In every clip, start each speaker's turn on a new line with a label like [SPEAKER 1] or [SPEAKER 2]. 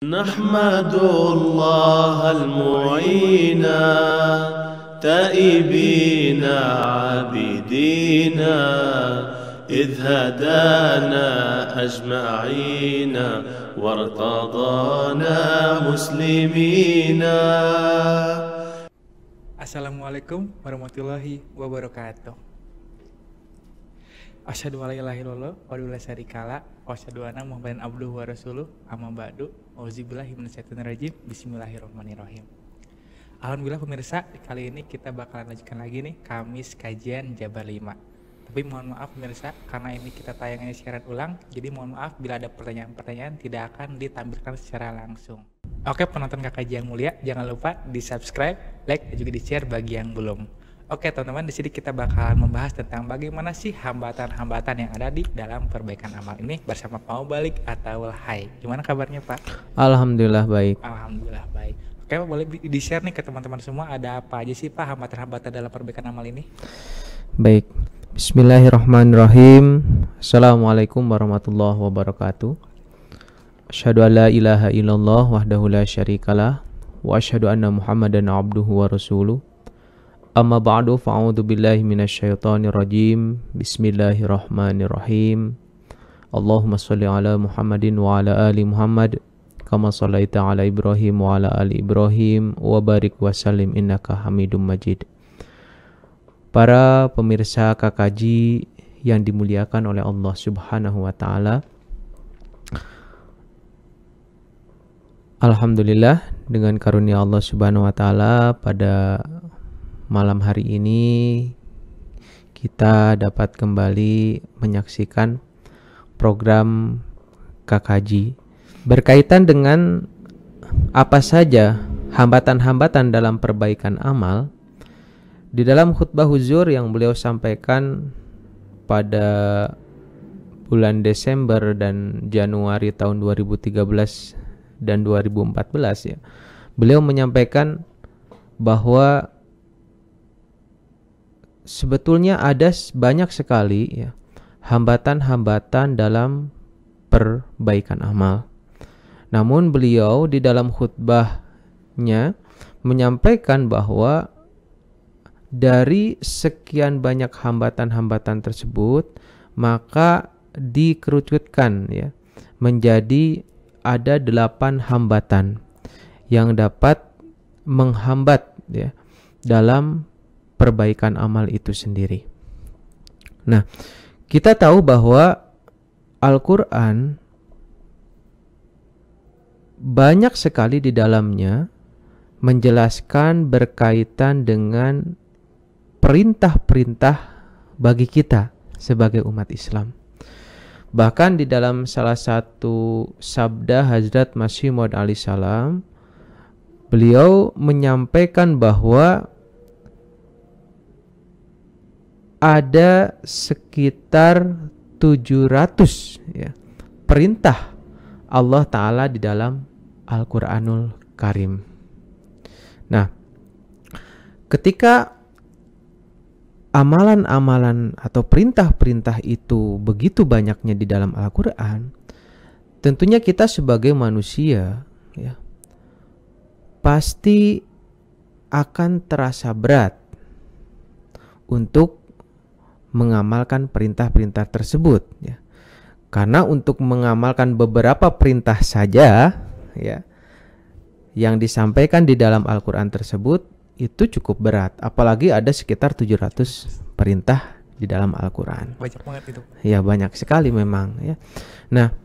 [SPEAKER 1] نحمد الله المعين تائبين عابدين إذ هدانا أجمعين وارتضانا مسلمين.
[SPEAKER 2] Assalamualaikum warahmatullahi wabarakatuh. Asyhadu an la ilaha illallah wa la syarikalah wa asyhadu anna Muhammadan abduhu wa rasuluh. Amma ba'du. Auzubillahi minasyaitonir rajim. Bismillahirrahmanirrahim. Alhamdulillah pemirsa, kali ini kita bakalan lanjutkan lagi nih Kamis kajian Jabar 5. Tapi mohon maaf pemirsa, karena ini kita tayangnya siaran ulang, jadi mohon maaf bila ada pertanyaan-pertanyaan tidak akan ditampilkan secara langsung. Oke, penonton KKJ yang mulia, jangan lupa di-subscribe, like, dan juga di-share bagi yang belum. Oke teman-teman, di sini kita bakalan membahas tentang bagaimana sih hambatan-hambatan yang ada di dalam perbaikan amal ini bersama Pak Mubalik atau Hai. Gimana kabarnya Pak?
[SPEAKER 3] Alhamdulillah baik.
[SPEAKER 2] Alhamdulillah baik. Oke Pak, boleh di-share nih ke teman-teman semua, ada apa aja sih Pak hambatan-hambatan dalam perbaikan amal ini?
[SPEAKER 3] Baik. Bismillahirrahmanirrahim. Assalamualaikum warahmatullahi wabarakatuh. Asyhadu an la ilaha illallah wahdahu la syarikalah wa asyhadu anna Muhammadan abduhu wa rasuluh. Amma ba'du, fa'udhu billahi minasyaitonir rajim. Bismillahirrahmanirrahim. Allahumma salli ala Muhammadin wa ala ali Muhammad kama sallaita ala Ibrahim wa ala ali Ibrahim wa barik wa sallim innaka Hamidum Majid. Para pemirsa KKJ yang dimuliakan oleh Allah Subhanahu wa taala, alhamdulillah dengan karunia Allah Subhanahu wa taala pada malam hari ini kita dapat kembali menyaksikan program KKJ berkaitan dengan apa saja hambatan-hambatan dalam perbaikan amal. Di dalam khutbah huzur yang beliau sampaikan pada bulan Desember dan Januari tahun 2013 dan 2014 ya, beliau menyampaikan bahwa sebetulnya ada banyak sekali ya hambatan-hambatan dalam perbaikan amal. Namun beliau di dalam khutbahnya menyampaikan bahwa dari sekian banyak hambatan-hambatan tersebut maka dikerucutkan ya menjadi ada 8 hambatan yang dapat menghambat ya dalam perbaikan amal itu sendiri. Nah, kita tahu bahwa Al-Quran banyak sekali di dalamnya menjelaskan berkaitan dengan perintah-perintah bagi kita sebagai umat Islam. Bahkan di dalam salah satu sabda Hazrat Masih Maud alaihissalam, beliau menyampaikan bahwa ada sekitar 700 ya, perintah Allah Ta'ala di dalam Al-Quranul Karim. Nah, ketika amalan-amalan atau perintah-perintah itu begitu banyaknya di dalam Al-Quran, tentunya kita sebagai manusia ya, pasti akan terasa berat untuk mengamalkan perintah-perintah tersebut ya. Karena untuk mengamalkan beberapa perintah saja ya yang disampaikan di dalam Al-Quran tersebut itu cukup berat, apalagi ada sekitar 700 perintah di dalam Al-Quran.
[SPEAKER 2] Banyak banget itu.
[SPEAKER 3] Ya, banyak sekali memang ya. Nah,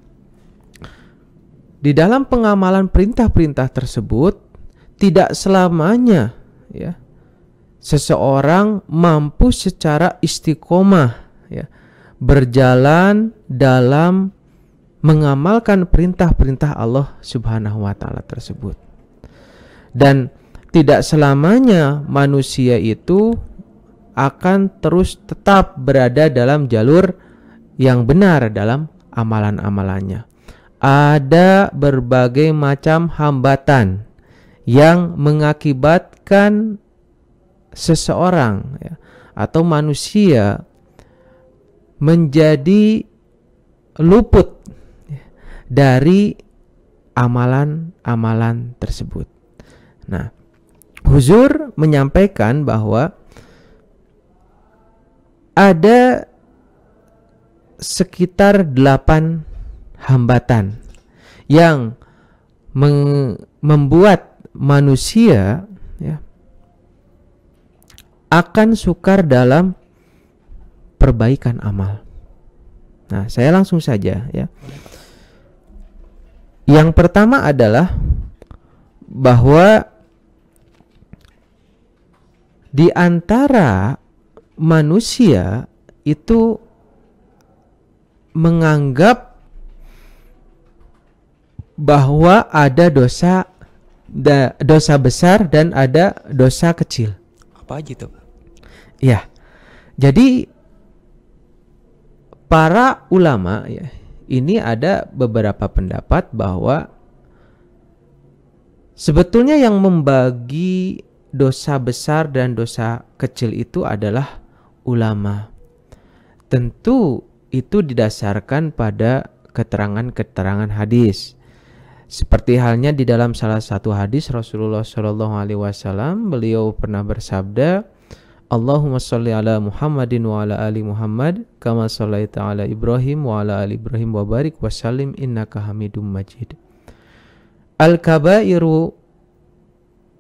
[SPEAKER 3] di dalam pengamalan perintah-perintah tersebut tidak selamanya ya seseorang mampu secara istiqomah ya berjalan dalam mengamalkan perintah-perintah Allah Subhanahu wa taala tersebut. Dan tidak selamanya manusia itu akan terus tetap berada dalam jalur yang benar dalam amalan-amalannya. Ada berbagai macam hambatan yang mengakibatkan seseorang ya, atau manusia menjadi luput dari amalan-amalan tersebut. Nah, Huzur menyampaikan bahwa ada sekitar 8 hambatan yang membuat manusia ya, akan sukar dalam perbaikan amal. Nah, saya langsung saja ya. Yang pertama adalah bahwa di antara manusia itu menganggap bahwa ada dosa besar dan ada dosa kecil.
[SPEAKER 2] Apa aja tuh?
[SPEAKER 3] Ya. Jadi para ulama ya, ini ada beberapa pendapat bahwa sebetulnya yang membagi dosa besar dan dosa kecil itu adalah ulama. Tentu itu didasarkan pada keterangan-keterangan hadis. Seperti halnya di dalam salah satu hadis Rasulullah SAW, beliau pernah bersabda, Allahumma sholli ala Muhammadin wa ala ali Muhammad kama shallaita ala Ibrahim wa ala ali Ibrahim wa barik wa sallim innaka Hamidum Majid. Al-kabairu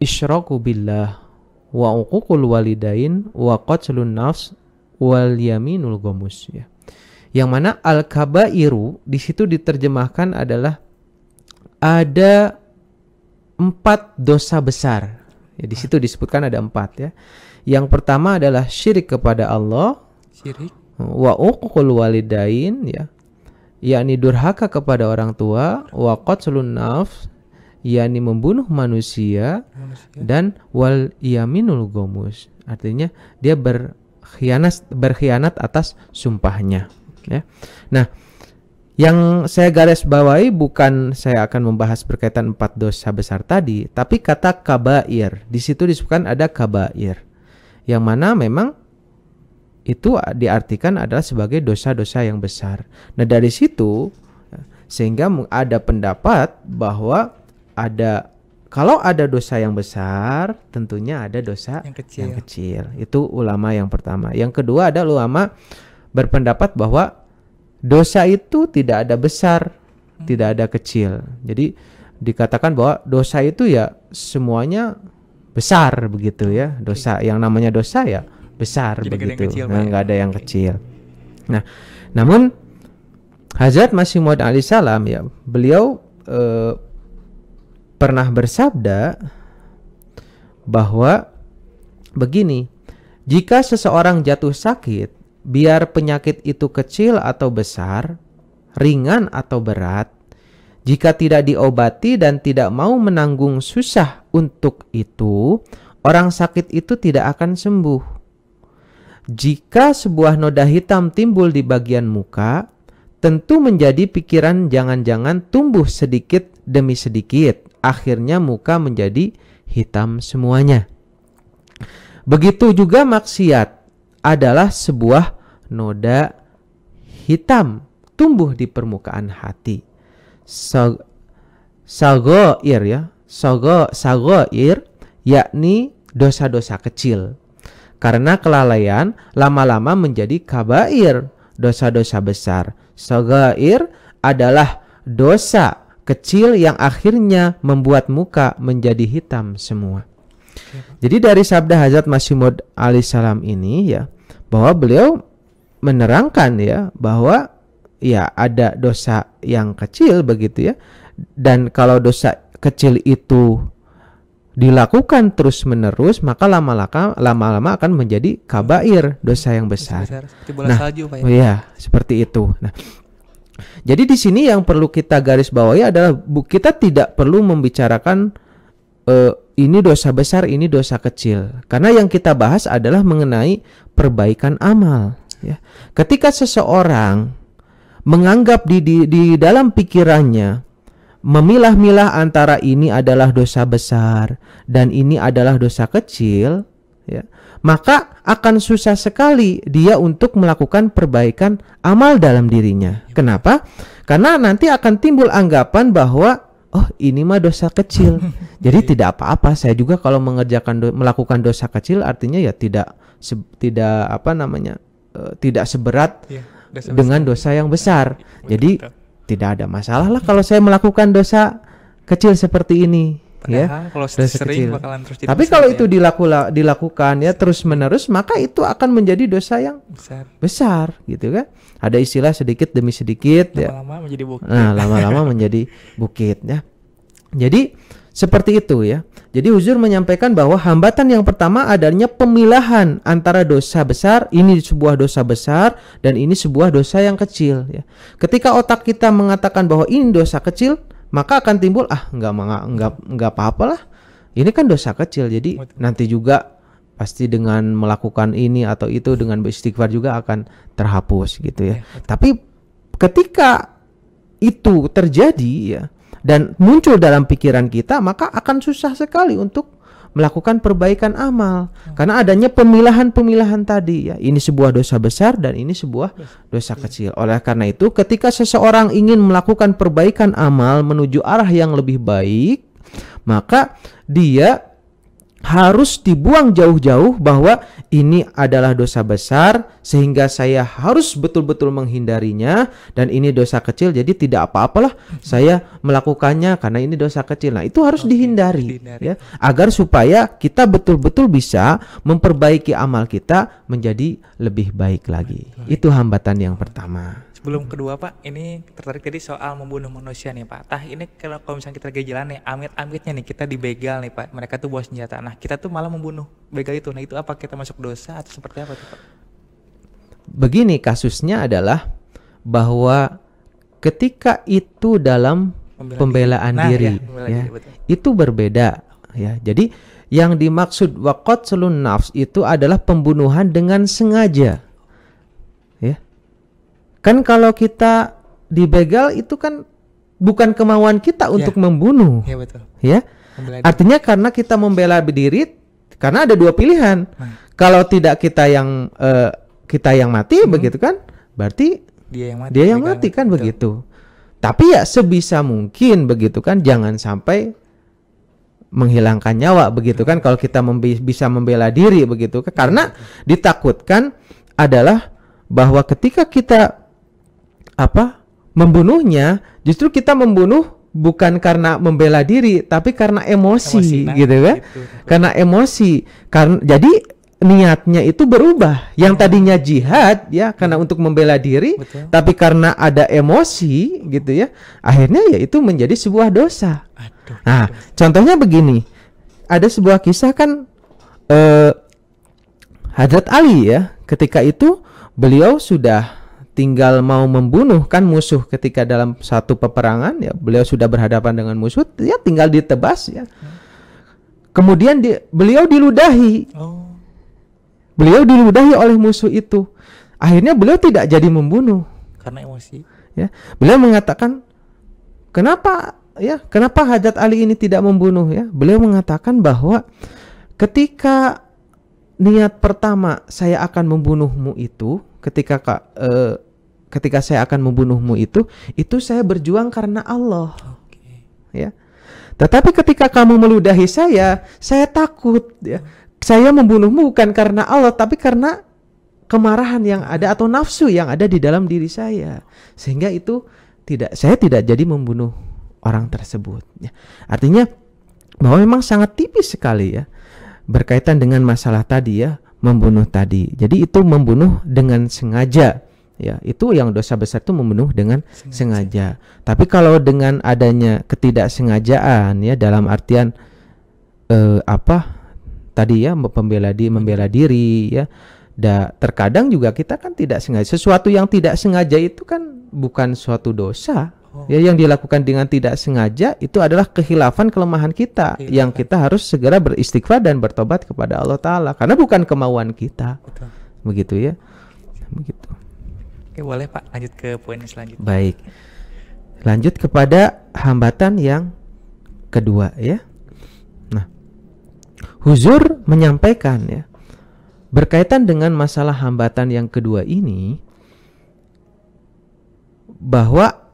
[SPEAKER 3] isyraku billah wa uququl walidain wa qatlun nafs wal yaminul ghamus ya. Yang mana al-kabairu di situ diterjemahkan adalah ada 4 dosa besar. Ya, di situ disebutkan ada 4 ya. Yang pertama adalah syirik kepada Allah,
[SPEAKER 2] Syirik.
[SPEAKER 3] wa uququl walidain ya, yakni durhaka kepada orang tua, wa qatlun nafs, yakni membunuh manusia, dan wal yaminul ghamus, artinya dia berkhianat atas sumpahnya ya. Nah, yang saya garis bawahi bukan saya akan membahas berkaitan 4 dosa besar tadi, tapi kata kabair. Di situ disebutkan ada kabair, yang mana memang itu diartikan adalah sebagai dosa-dosa yang besar. Nah, dari situ sehingga ada pendapat bahwa kalau ada dosa yang besar, tentunya ada dosa yang kecil. Itu ulama yang pertama. Yang kedua ada ulama berpendapat bahwa dosa itu tidak ada besar, tidak ada kecil. Jadi dikatakan bahwa dosa itu ya semuanya besar begitu ya. Dosa yang namanya dosa ya besar. Jadi begitu. Nggak ada yang kecil. Nah, namun Hazrat Masih Maud alaihissalam ya, beliau pernah bersabda bahwa begini, jika seseorang jatuh sakit, biar penyakit itu kecil atau besar, ringan atau berat, jika tidak diobati dan tidak mau menanggung susah untuk itu, orang sakit itu tidak akan sembuh. Jika sebuah noda hitam timbul di bagian muka, tentu menjadi pikiran jangan-jangan tumbuh sedikit demi sedikit, akhirnya muka menjadi hitam semuanya. Begitu juga maksiat adalah sebuah noda hitam tumbuh di permukaan hati. Sagoir ya, sagoir yakni dosa-dosa kecil. Karena kelalaian lama-lama menjadi kabair, dosa-dosa besar. Sagoir adalah dosa kecil yang akhirnya membuat muka menjadi hitam semua. Jadi dari sabda Hazrat Masih Maud alaihissalam ini ya, bahwa beliau menerangkan ya bahwa ya ada dosa yang kecil begitu ya, dan kalau dosa kecil itu dilakukan terus-menerus maka lama-lama akan menjadi kabair, dosa yang besar.
[SPEAKER 2] Seperti bola salju, Pak, ya?
[SPEAKER 3] Ya, seperti itu. Nah, jadi di sini yang perlu kita garis bawahi adalah kita tidak perlu membicarakan ini dosa besar, ini dosa kecil. Karena yang kita bahas adalah mengenai perbaikan amal. Ya. Ketika seseorang menganggap di dalam pikirannya memilah-milah antara ini adalah dosa besar dan ini adalah dosa kecil, ya, maka akan susah sekali dia untuk melakukan perbaikan amal dalam dirinya. Kenapa? Karena nanti akan timbul anggapan bahwa oh ini mah dosa kecil. Jadi tidak apa-apa. Saya juga kalau melakukan dosa kecil artinya ya tidak tidak seberat dengan dosa yang besar. Jadi tidak ada masalah lah kalau saya melakukan dosa kecil seperti ini.
[SPEAKER 2] Padahal kalau
[SPEAKER 3] dosa
[SPEAKER 2] sering
[SPEAKER 3] kecil.
[SPEAKER 2] bakalan terus jadi
[SPEAKER 3] Tapi
[SPEAKER 2] besar
[SPEAKER 3] kalau
[SPEAKER 2] ya.
[SPEAKER 3] itu dilakukan ya terus menerus, maka itu akan menjadi dosa yang besar gitu kan. Ada istilah sedikit demi sedikit
[SPEAKER 2] lama-lama menjadi bukit.
[SPEAKER 3] Nah, lama-lama menjadi bukit ya. Jadi seperti itu ya. Jadi Huzur menyampaikan bahwa hambatan yang pertama adanya pemilahan antara dosa besar, ini sebuah dosa besar dan ini sebuah dosa yang kecil ya. Ketika otak kita mengatakan bahwa ini dosa kecil, maka akan timbul enggak apa-apalah. Ini kan dosa kecil. Jadi nanti juga pasti dengan melakukan ini atau itu dengan beristighfar juga akan terhapus gitu ya. Tapi ketika itu terjadi ya dan muncul dalam pikiran kita, maka akan susah sekali untuk melakukan perbaikan amal karena adanya pemilahan-pemilahan tadi ya. Ini sebuah dosa besar dan ini sebuah dosa kecil. Oleh karena itu, ketika seseorang ingin melakukan perbaikan amal menuju arah yang lebih baik, maka dia harus dibuang jauh-jauh bahwa ini adalah dosa besar sehingga saya harus betul-betul menghindarinya, dan ini dosa kecil jadi tidak apa-apalah saya melakukannya karena ini dosa kecil. Nah, itu harus dihindari ya, agar supaya kita betul-betul bisa memperbaiki amal kita menjadi lebih baik lagi. Itu hambatan yang pertama.
[SPEAKER 2] Sebelum kedua Pak, ini tertarik tadi soal membunuh manusia nih Pak. Ini kalau misalnya kita lagi jalan nih, amit-amitnya nih kita dibegal nih Pak. Mereka tuh bawa senjata. Nah, kita tuh malah membunuh begal itu. Nah, itu apa kita masuk dosa atau seperti apa tuh Pak?
[SPEAKER 3] Begini kasusnya adalah bahwa ketika itu dalam pembelaan diri, ya, itu berbeda ya. Jadi yang dimaksud waqatlun nafs itu adalah pembunuhan dengan sengaja. Ya. Kan kalau kita dibegal itu kan bukan kemauan kita untuk membunuh.
[SPEAKER 2] Iya betul.
[SPEAKER 3] Ya. Artinya karena kita membela diri, karena ada dua pilihan. Kalau tidak kita yang mati begitu kan, berarti dia yang mati kan betul. Begitu. Tapi ya sebisa mungkin begitu kan, jangan sampai menghilangkan nyawa begitu kan kalau kita bisa membela diri begitu kan. Karena ditakutkan adalah bahwa ketika kita membunuhnya, justru kita membunuh bukan karena membela diri tapi karena emosi gitu kan. Karena emosi. Jadi niatnya itu berubah. Yang tadinya jihad ya karena untuk membela diri, tapi karena ada emosi gitu ya, akhirnya ya itu menjadi sebuah dosa. Nah, contohnya begini. Ada sebuah kisah kan Hadrat Ali ya, ketika itu beliau sudah tinggal mau membunuh kan musuh ketika dalam satu peperangan ya, beliau sudah berhadapan dengan musuh ya, tinggal ditebas ya. Kemudian beliau diludahi. Beliau diludahi oleh musuh itu. Akhirnya beliau tidak jadi membunuh
[SPEAKER 2] karena emosi. Ya,
[SPEAKER 3] beliau mengatakan, "Kenapa Hadrat Ali ini tidak membunuh ya?" Beliau mengatakan bahwa ketika niat pertama saya akan membunuhmu itu, ketika saya akan membunuhmu itu saya berjuang karena Allah. Ya. Tetapi ketika kamu meludahi saya takut ya. Saya membunuhmu bukan karena Allah tapi karena kemarahan yang ada atau nafsu yang ada di dalam diri saya. Sehingga itu saya tidak jadi membunuh orang tersebut ya. Artinya bahwa memang sangat tipis sekali ya berkaitan dengan masalah tadi ya, membunuh tadi. Jadi itu membunuh dengan sengaja. Ya, itu yang dosa besar itu membunuh dengan sengaja. Tapi kalau dengan adanya ketidaksengajaan ya, dalam artian tadi ya membela diri ya. Terkadang juga kita kan tidak sengaja. Sesuatu yang tidak sengaja itu kan bukan suatu dosa. Ya, yang dilakukan dengan tidak sengaja itu adalah kekhilafan kelemahan kita yang kita harus segera beristighfar dan bertobat kepada Allah Ta'ala karena bukan kemauan kita. Betul. Begitu ya. Begitu.
[SPEAKER 2] Oke, boleh Pak lanjut ke poin selanjutnya.
[SPEAKER 3] Baik. Lanjut kepada hambatan yang kedua ya. Nah, Huzur menyampaikan ya berkaitan dengan masalah hambatan yang kedua ini bahwa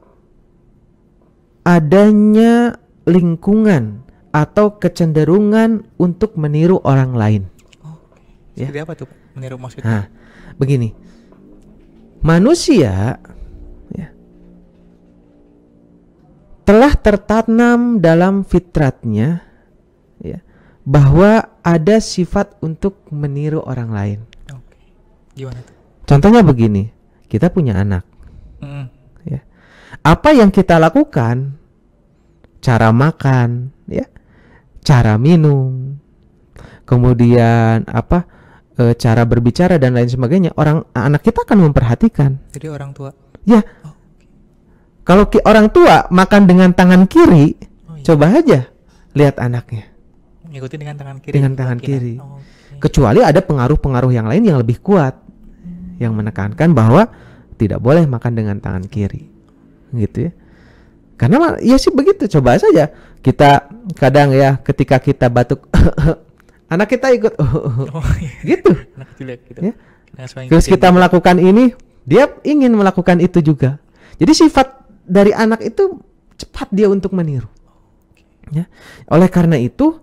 [SPEAKER 3] adanya lingkungan atau kecenderungan untuk meniru orang lain. Ya.
[SPEAKER 2] Seperti apa tuh Pak? Meniru maksudnya?
[SPEAKER 3] Nah, begini. Manusia ya, telah tertanam dalam fitratnya ya, bahwa ada sifat untuk meniru orang lain.
[SPEAKER 2] Oke. Gimana tuh?
[SPEAKER 3] Contohnya begini, kita punya anak. Ya. Apa yang kita lakukan, cara makan, ya, cara minum, kemudian cara berbicara dan lain sebagainya, anak kita akan memperhatikan.
[SPEAKER 2] Jadi orang tua.
[SPEAKER 3] Ya.
[SPEAKER 2] Oh,
[SPEAKER 3] Kalau orang tua makan dengan tangan kiri,
[SPEAKER 2] iya.
[SPEAKER 3] coba aja lihat anaknya
[SPEAKER 2] Ngikutin dengan tangan kiri.
[SPEAKER 3] dengan tangan
[SPEAKER 2] kemungkinan.
[SPEAKER 3] kiri.
[SPEAKER 2] Oke.
[SPEAKER 3] Kecuali ada pengaruh-pengaruh yang lain yang lebih kuat, yang menekankan bahwa tidak boleh makan dengan tangan kiri, gitu ya. Karena ya sih begitu. Coba saja kita kadang ya ketika kita batuk, anak kita ikut,
[SPEAKER 2] Iya.
[SPEAKER 3] gitu.
[SPEAKER 2] Anak kecil ya, gitu.
[SPEAKER 3] Ya.
[SPEAKER 2] Langsung
[SPEAKER 3] Terus
[SPEAKER 2] ngikutin
[SPEAKER 3] kita
[SPEAKER 2] gitu.
[SPEAKER 3] melakukan ini, dia ingin melakukan itu juga. Jadi sifat dari anak itu cepat dia untuk meniru. Ya. Oleh karena itu,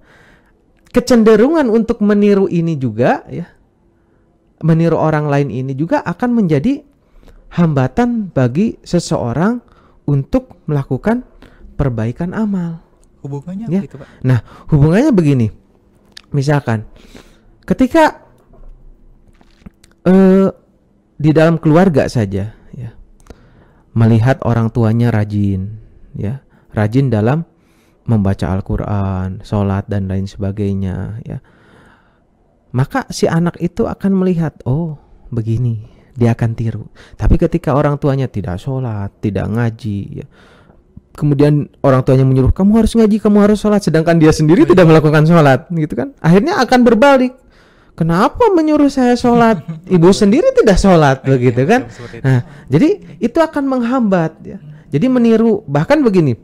[SPEAKER 3] kecenderungan untuk meniru ini juga, ya, meniru orang lain ini juga akan menjadi hambatan bagi seseorang untuk melakukan perbaikan amal.
[SPEAKER 2] Hubungannya
[SPEAKER 3] Ya.
[SPEAKER 2] apa gitu Pak?
[SPEAKER 3] Nah, hubungannya begini. Misalkan ketika di dalam keluarga saja ya, melihat orang tuanya rajin ya, rajin dalam membaca Al-Qur'an, sholat dan lain sebagainya ya. Maka si anak itu akan melihat, oh, begini, dia akan tiru. Tapi ketika orang tuanya tidak sholat, tidak ngaji ya, kemudian orang tuanya menyuruh kamu harus ngaji, kamu harus sholat, sedangkan dia sendiri tidak melakukan sholat, gitu kan? Akhirnya akan berbalik. Kenapa menyuruh saya sholat? Ibu sendiri tidak sholat, begitu kan? Nah, jadi itu akan menghambat ya. Jadi meniru, bahkan begini,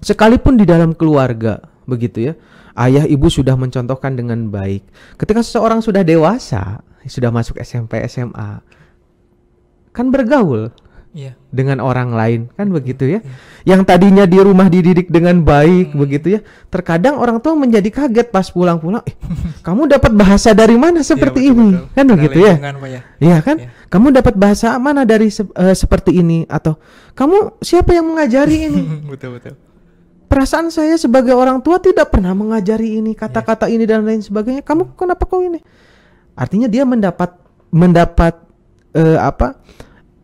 [SPEAKER 3] sekalipun di dalam keluarga, begitu ya, ayah ibu sudah mencontohkan dengan baik. Ketika seseorang sudah dewasa, sudah masuk SMP, SMA, kan bergaul
[SPEAKER 2] Iya.
[SPEAKER 3] dengan orang lain, kan begitu ya. Yang tadinya di rumah dididik dengan baik, begitu ya. Terkadang orang tua menjadi kaget pas pulang-pulang, kamu dapat bahasa dari mana seperti
[SPEAKER 2] Iya,
[SPEAKER 3] ini?
[SPEAKER 2] betul.
[SPEAKER 3] Kan
[SPEAKER 2] Karena
[SPEAKER 3] begitu ya.
[SPEAKER 2] lingkungan, Pak, ya.
[SPEAKER 3] Iya kan?
[SPEAKER 2] Iya.
[SPEAKER 3] Kamu dapat bahasa mana dari seperti ini, atau kamu siapa yang mengajari ini?
[SPEAKER 2] Betul.
[SPEAKER 3] Perasaan saya sebagai orang tua tidak pernah mengajari ini, kata-kata ini dan lain sebagainya. Kamu kenapa kau ini? Artinya dia mendapat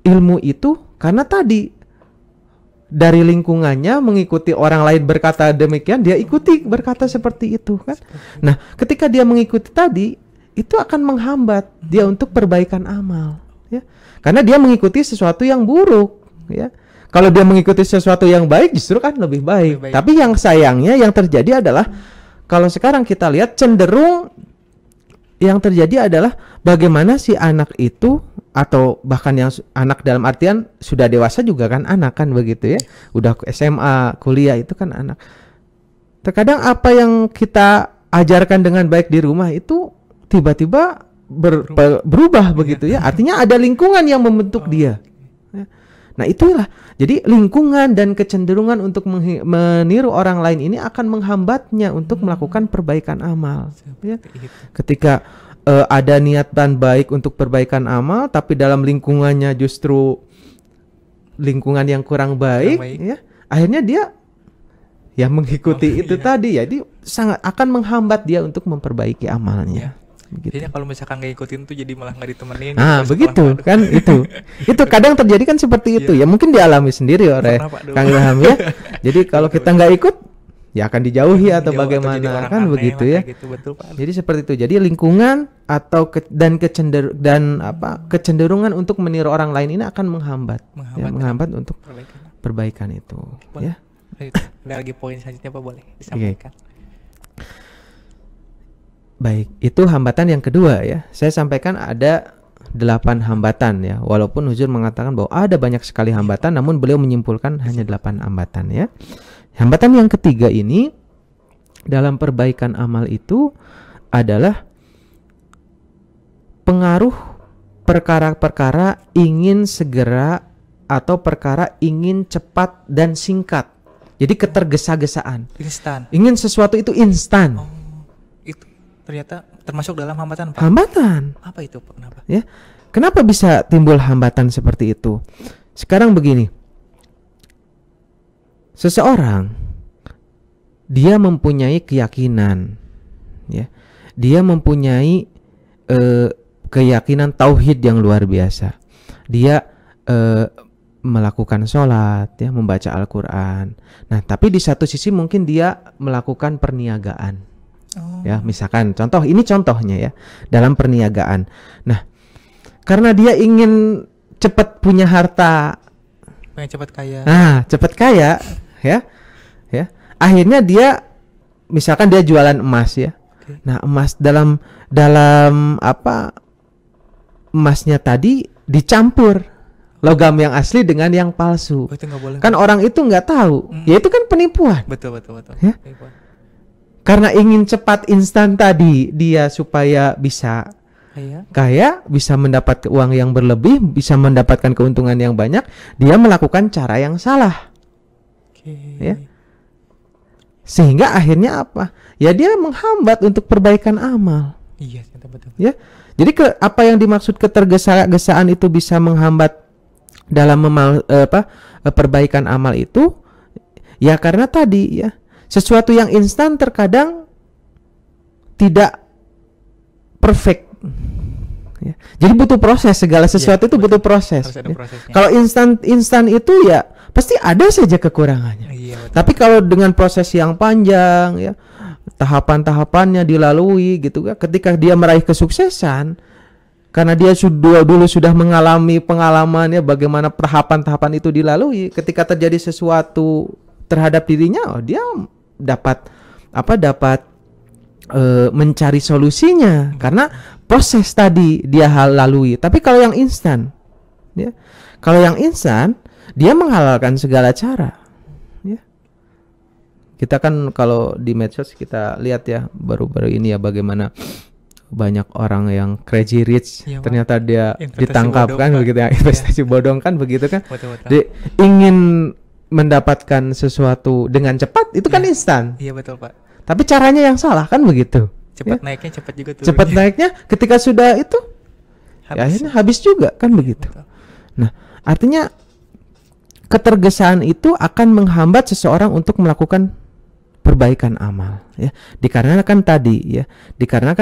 [SPEAKER 3] ilmu itu karena tadi dari lingkungannya mengikuti orang lain berkata demikian, dia ikuti berkata seperti itu kan. Nah, ketika dia mengikuti tadi, itu akan menghambat dia untuk perbaikan amal ya. Karena dia mengikuti sesuatu yang buruk ya. Kalau dia mengikuti sesuatu yang baik justru kan lebih baik.
[SPEAKER 2] Lebih baik.
[SPEAKER 3] Tapi yang sayangnya yang terjadi adalah kalau sekarang kita lihat cenderung yang terjadi adalah bagaimana si anak itu, atau bahkan yang anak dalam artian sudah dewasa juga kan anak kan begitu ya. Udah SMA, kuliah itu kan anak. Terkadang apa yang kita ajarkan dengan baik di rumah itu tiba-tiba berubah begitu ya. Artinya ada lingkungan yang membentuk dia. Ya. Nah, itulah. Jadi lingkungan dan kecenderungan untuk meniru orang lain ini akan menghambatnya untuk melakukan perbaikan amal. Ya. Ketika ada niatan baik untuk perbaikan amal, tapi dalam lingkungannya justru lingkungan yang kurang baik. Ya, akhirnya dia ya mengikuti itu tadi, jadi sangat akan menghambat dia untuk memperbaiki amalnya. Begitu.
[SPEAKER 2] Jadi kalau misalkan nggak ikutin tuh jadi malah nggak ditemenin.
[SPEAKER 3] Nah, begitu kan itu kadang terjadi kan seperti itu ya, mungkin dialami sendiri oleh Kang Ilham ya. Jadi kalau kita nggak ikut ya akan dijauhi atau bagaimana kan begitu ya.
[SPEAKER 2] Gitu, betul, Pak.
[SPEAKER 3] Jadi seperti itu. Jadi lingkungan atau kecenderungan untuk meniru orang lain ini akan menghambat untuk perbaikan itu.
[SPEAKER 2] Boleh.
[SPEAKER 3] Ya.
[SPEAKER 2] Ada lagi poin selanjutnya Pak, boleh disampaikan?
[SPEAKER 3] Baik, itu hambatan yang kedua ya. Saya sampaikan ada 8 hambatan ya. Walaupun Huzur mengatakan bahwa ada banyak sekali hambatan, namun beliau menyimpulkan hanya 8 hambatan ya. Hambatan yang ketiga ini dalam perbaikan amal itu adalah pengaruh perkara-perkara ingin segera atau perkara ingin cepat dan singkat. Jadi ketergesa-gesaan.
[SPEAKER 2] Instan.
[SPEAKER 3] Ingin sesuatu itu instan.
[SPEAKER 2] Oh, itu ternyata termasuk dalam hambatan, Pak.
[SPEAKER 3] Hambatan.
[SPEAKER 2] Apa itu, Pak? Kenapa?
[SPEAKER 3] Ya. Kenapa bisa timbul hambatan seperti itu? Sekarang begini. Seseorang dia mempunyai keyakinan, ya. Dia mempunyai keyakinan tauhid yang luar biasa. Dia melakukan sholat, ya, membaca Al-Quran. Nah, tapi di satu sisi mungkin dia melakukan perniagaan, ya. Misalkan contoh, ini contohnya ya, dalam perniagaan. Nah, karena dia ingin cepat punya harta,
[SPEAKER 2] Pengen cepat kaya.
[SPEAKER 3] nah cepat kaya, ya, akhirnya dia, misalkan dia jualan emas, ya.
[SPEAKER 2] Oke.
[SPEAKER 3] Nah, emas dalam apa, emasnya tadi dicampur logam yang asli dengan yang palsu.
[SPEAKER 2] Oh, itu nggak boleh.
[SPEAKER 3] Kan orang itu nggak tahu, ya itu kan penipuan.
[SPEAKER 2] Betul.
[SPEAKER 3] Ya. Karena ingin cepat instan tadi, dia supaya bisa kaya, bisa mendapat uang yang berlebih, bisa mendapatkan keuntungan yang banyak, dia melakukan cara yang salah.
[SPEAKER 2] Oke.
[SPEAKER 3] Ya. Sehingga akhirnya apa? Ya dia menghambat untuk perbaikan amal.
[SPEAKER 2] Iya, betul.
[SPEAKER 3] Ya. Jadi apa yang dimaksud ketergesa-gesaan itu bisa menghambat dalam perbaikan amal itu, ya karena tadi, ya, sesuatu yang instan terkadang tidak perfect, ya. Jadi butuh proses, segala sesuatu itu butuh proses,
[SPEAKER 2] Harus ada
[SPEAKER 3] ya.
[SPEAKER 2] prosesnya.
[SPEAKER 3] Kalau instan itu ya pasti ada saja kekurangannya.
[SPEAKER 2] Iya, betul.
[SPEAKER 3] Tapi kalau dengan proses yang panjang, ya, tahapan-tahapannya dilalui gitu kan, ketika dia meraih kesuksesan karena dia dulu sudah mengalami pengalamannya bagaimana tahapan-tahapan itu dilalui, ketika terjadi sesuatu terhadap dirinya, dia dapat mencari solusinya karena proses tadi dia lalui. Tapi kalau yang instan, ya, dia menghalalkan segala cara, ya. Kita kan kalau di medsos kita lihat ya baru-baru ini ya bagaimana banyak orang yang crazy rich,
[SPEAKER 2] ya,
[SPEAKER 3] ternyata dia
[SPEAKER 2] investasi
[SPEAKER 3] ditangkap
[SPEAKER 2] bodong,
[SPEAKER 3] kan,
[SPEAKER 2] Pak.
[SPEAKER 3] begitu ya, investasi bodong kan begitu kan.
[SPEAKER 2] Betul.
[SPEAKER 3] Dia ingin mendapatkan sesuatu dengan cepat, itu kan instan.
[SPEAKER 2] Iya, betul, Pak.
[SPEAKER 3] Tapi caranya yang salah kan begitu.
[SPEAKER 2] Cepat
[SPEAKER 3] Ya.
[SPEAKER 2] naiknya, cepat juga turunnya.
[SPEAKER 3] Cepat naiknya ketika sudah itu ya akhirnya habis juga kan begitu.
[SPEAKER 2] Betul.
[SPEAKER 3] Nah, artinya ketergesaan itu akan menghambat seseorang untuk melakukan perbaikan amal, ya. Dikarenakan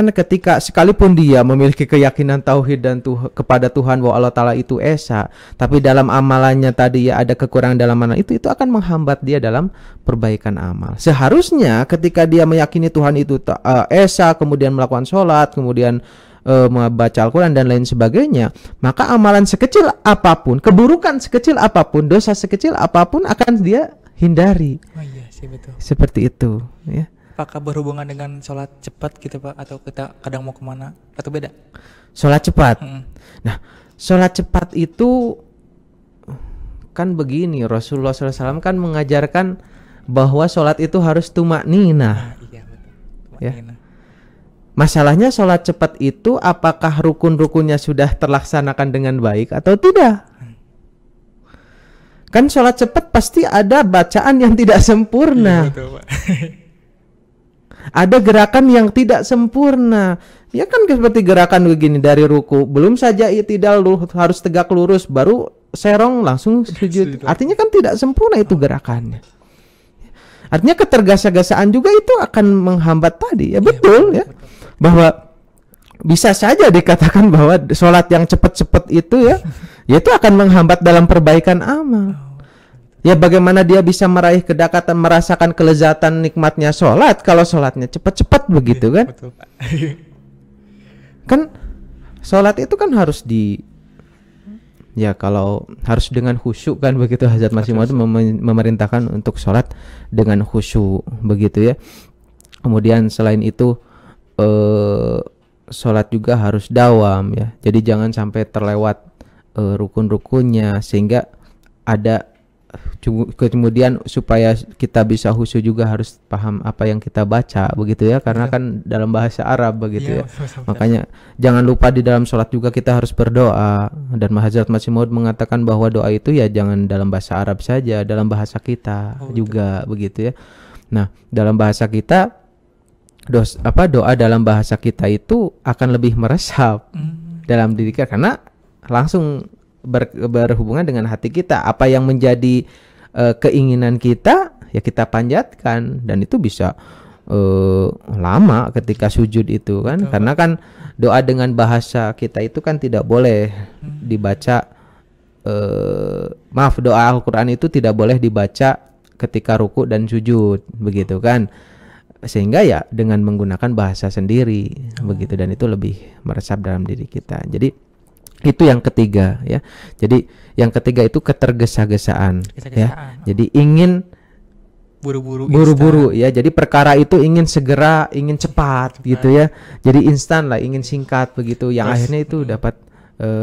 [SPEAKER 3] ketika sekalipun dia memiliki keyakinan tauhid dan kepada Tuhan bahwa Allah Ta'ala itu esa, tapi dalam amalannya tadi ya ada kekurangan dalam amal itu akan menghambat dia dalam perbaikan amal. Seharusnya ketika dia meyakini Tuhan itu esa, kemudian melakukan sholat, kemudian membaca Al-Quran dan lain sebagainya, maka amalan sekecil apapun, keburukan sekecil apapun, dosa sekecil apapun akan dia hindari.
[SPEAKER 2] Oh iya sih, betul.
[SPEAKER 3] Seperti itu, ya.
[SPEAKER 2] Apakah berhubungan dengan sholat cepat gitu, Pak, atau kita kadang mau kemana atau beda?
[SPEAKER 3] Sholat cepat.
[SPEAKER 2] Mm.
[SPEAKER 3] Nah, sholat cepat itu kan begini, Rasulullah SAW kan mengajarkan bahwa sholat itu harus tumakninah.
[SPEAKER 2] Iya, betul.
[SPEAKER 3] Ya.
[SPEAKER 2] Tumakninah.
[SPEAKER 3] Masalahnya sholat cepat itu apakah rukun-rukunnya sudah terlaksanakan dengan baik atau tidak? Kan sholat cepat pasti ada bacaan yang tidak sempurna.
[SPEAKER 2] Iya, betul, Pak.
[SPEAKER 3] Ada gerakan yang tidak sempurna. Ya kan seperti gerakan begini dari ruku, belum saja i'tidal harus tegak lurus, baru serong langsung sujud. Artinya kan tidak sempurna itu gerakannya. Artinya ketergesa-gesaan juga itu akan menghambat tadi. Ya betul, ya. Bahwa bisa saja dikatakan bahwa sholat yang cepat-cepat itu ya itu akan menghambat dalam perbaikan amal. Ya bagaimana dia bisa meraih kedekatan, merasakan kelezatan nikmatnya sholat kalau sholatnya cepat-cepat begitu kan?
[SPEAKER 2] Betul, Pak.
[SPEAKER 3] Kan sholat itu kan harus ya kalau harus dengan khusyuk kan begitu. Hazrat Masih Maud memerintahkan untuk sholat dengan khusyuk begitu ya. Kemudian selain itu sholat juga harus dawam ya. Jadi jangan sampai terlewat rukun-rukunnya, sehingga ada Kemudian supaya kita bisa khusyuk juga harus paham apa yang kita baca begitu ya, karena kan dalam bahasa Arab begitu ya. Makanya jangan lupa di dalam sholat juga kita harus berdoa, dan Hazrat Masih Maud mengatakan bahwa doa itu ya jangan dalam bahasa Arab saja, dalam bahasa kita juga begitu ya. Nah, dalam bahasa kita doa dalam bahasa kita itu akan lebih meresap dalam diri kita, karena langsung berhubungan dengan hati kita. Apa yang menjadi keinginan kita ya kita panjatkan, dan itu bisa lama ketika sujud itu kan. Betul. Karena kan doa dengan bahasa kita itu kan tidak boleh dibaca, doa Al-Quran itu tidak boleh dibaca ketika ruku dan sujud begitu kan, sehingga ya dengan menggunakan bahasa sendiri begitu, dan itu lebih meresap dalam diri kita. Jadi itu yang ketiga ya. Jadi yang ketiga itu ketergesa-gesaan ya. Jadi ingin buru-buru ya. Jadi perkara itu ingin segera, ingin cepat gitu ya. Jadi instan lah, ingin singkat begitu. Yang akhirnya itu dapat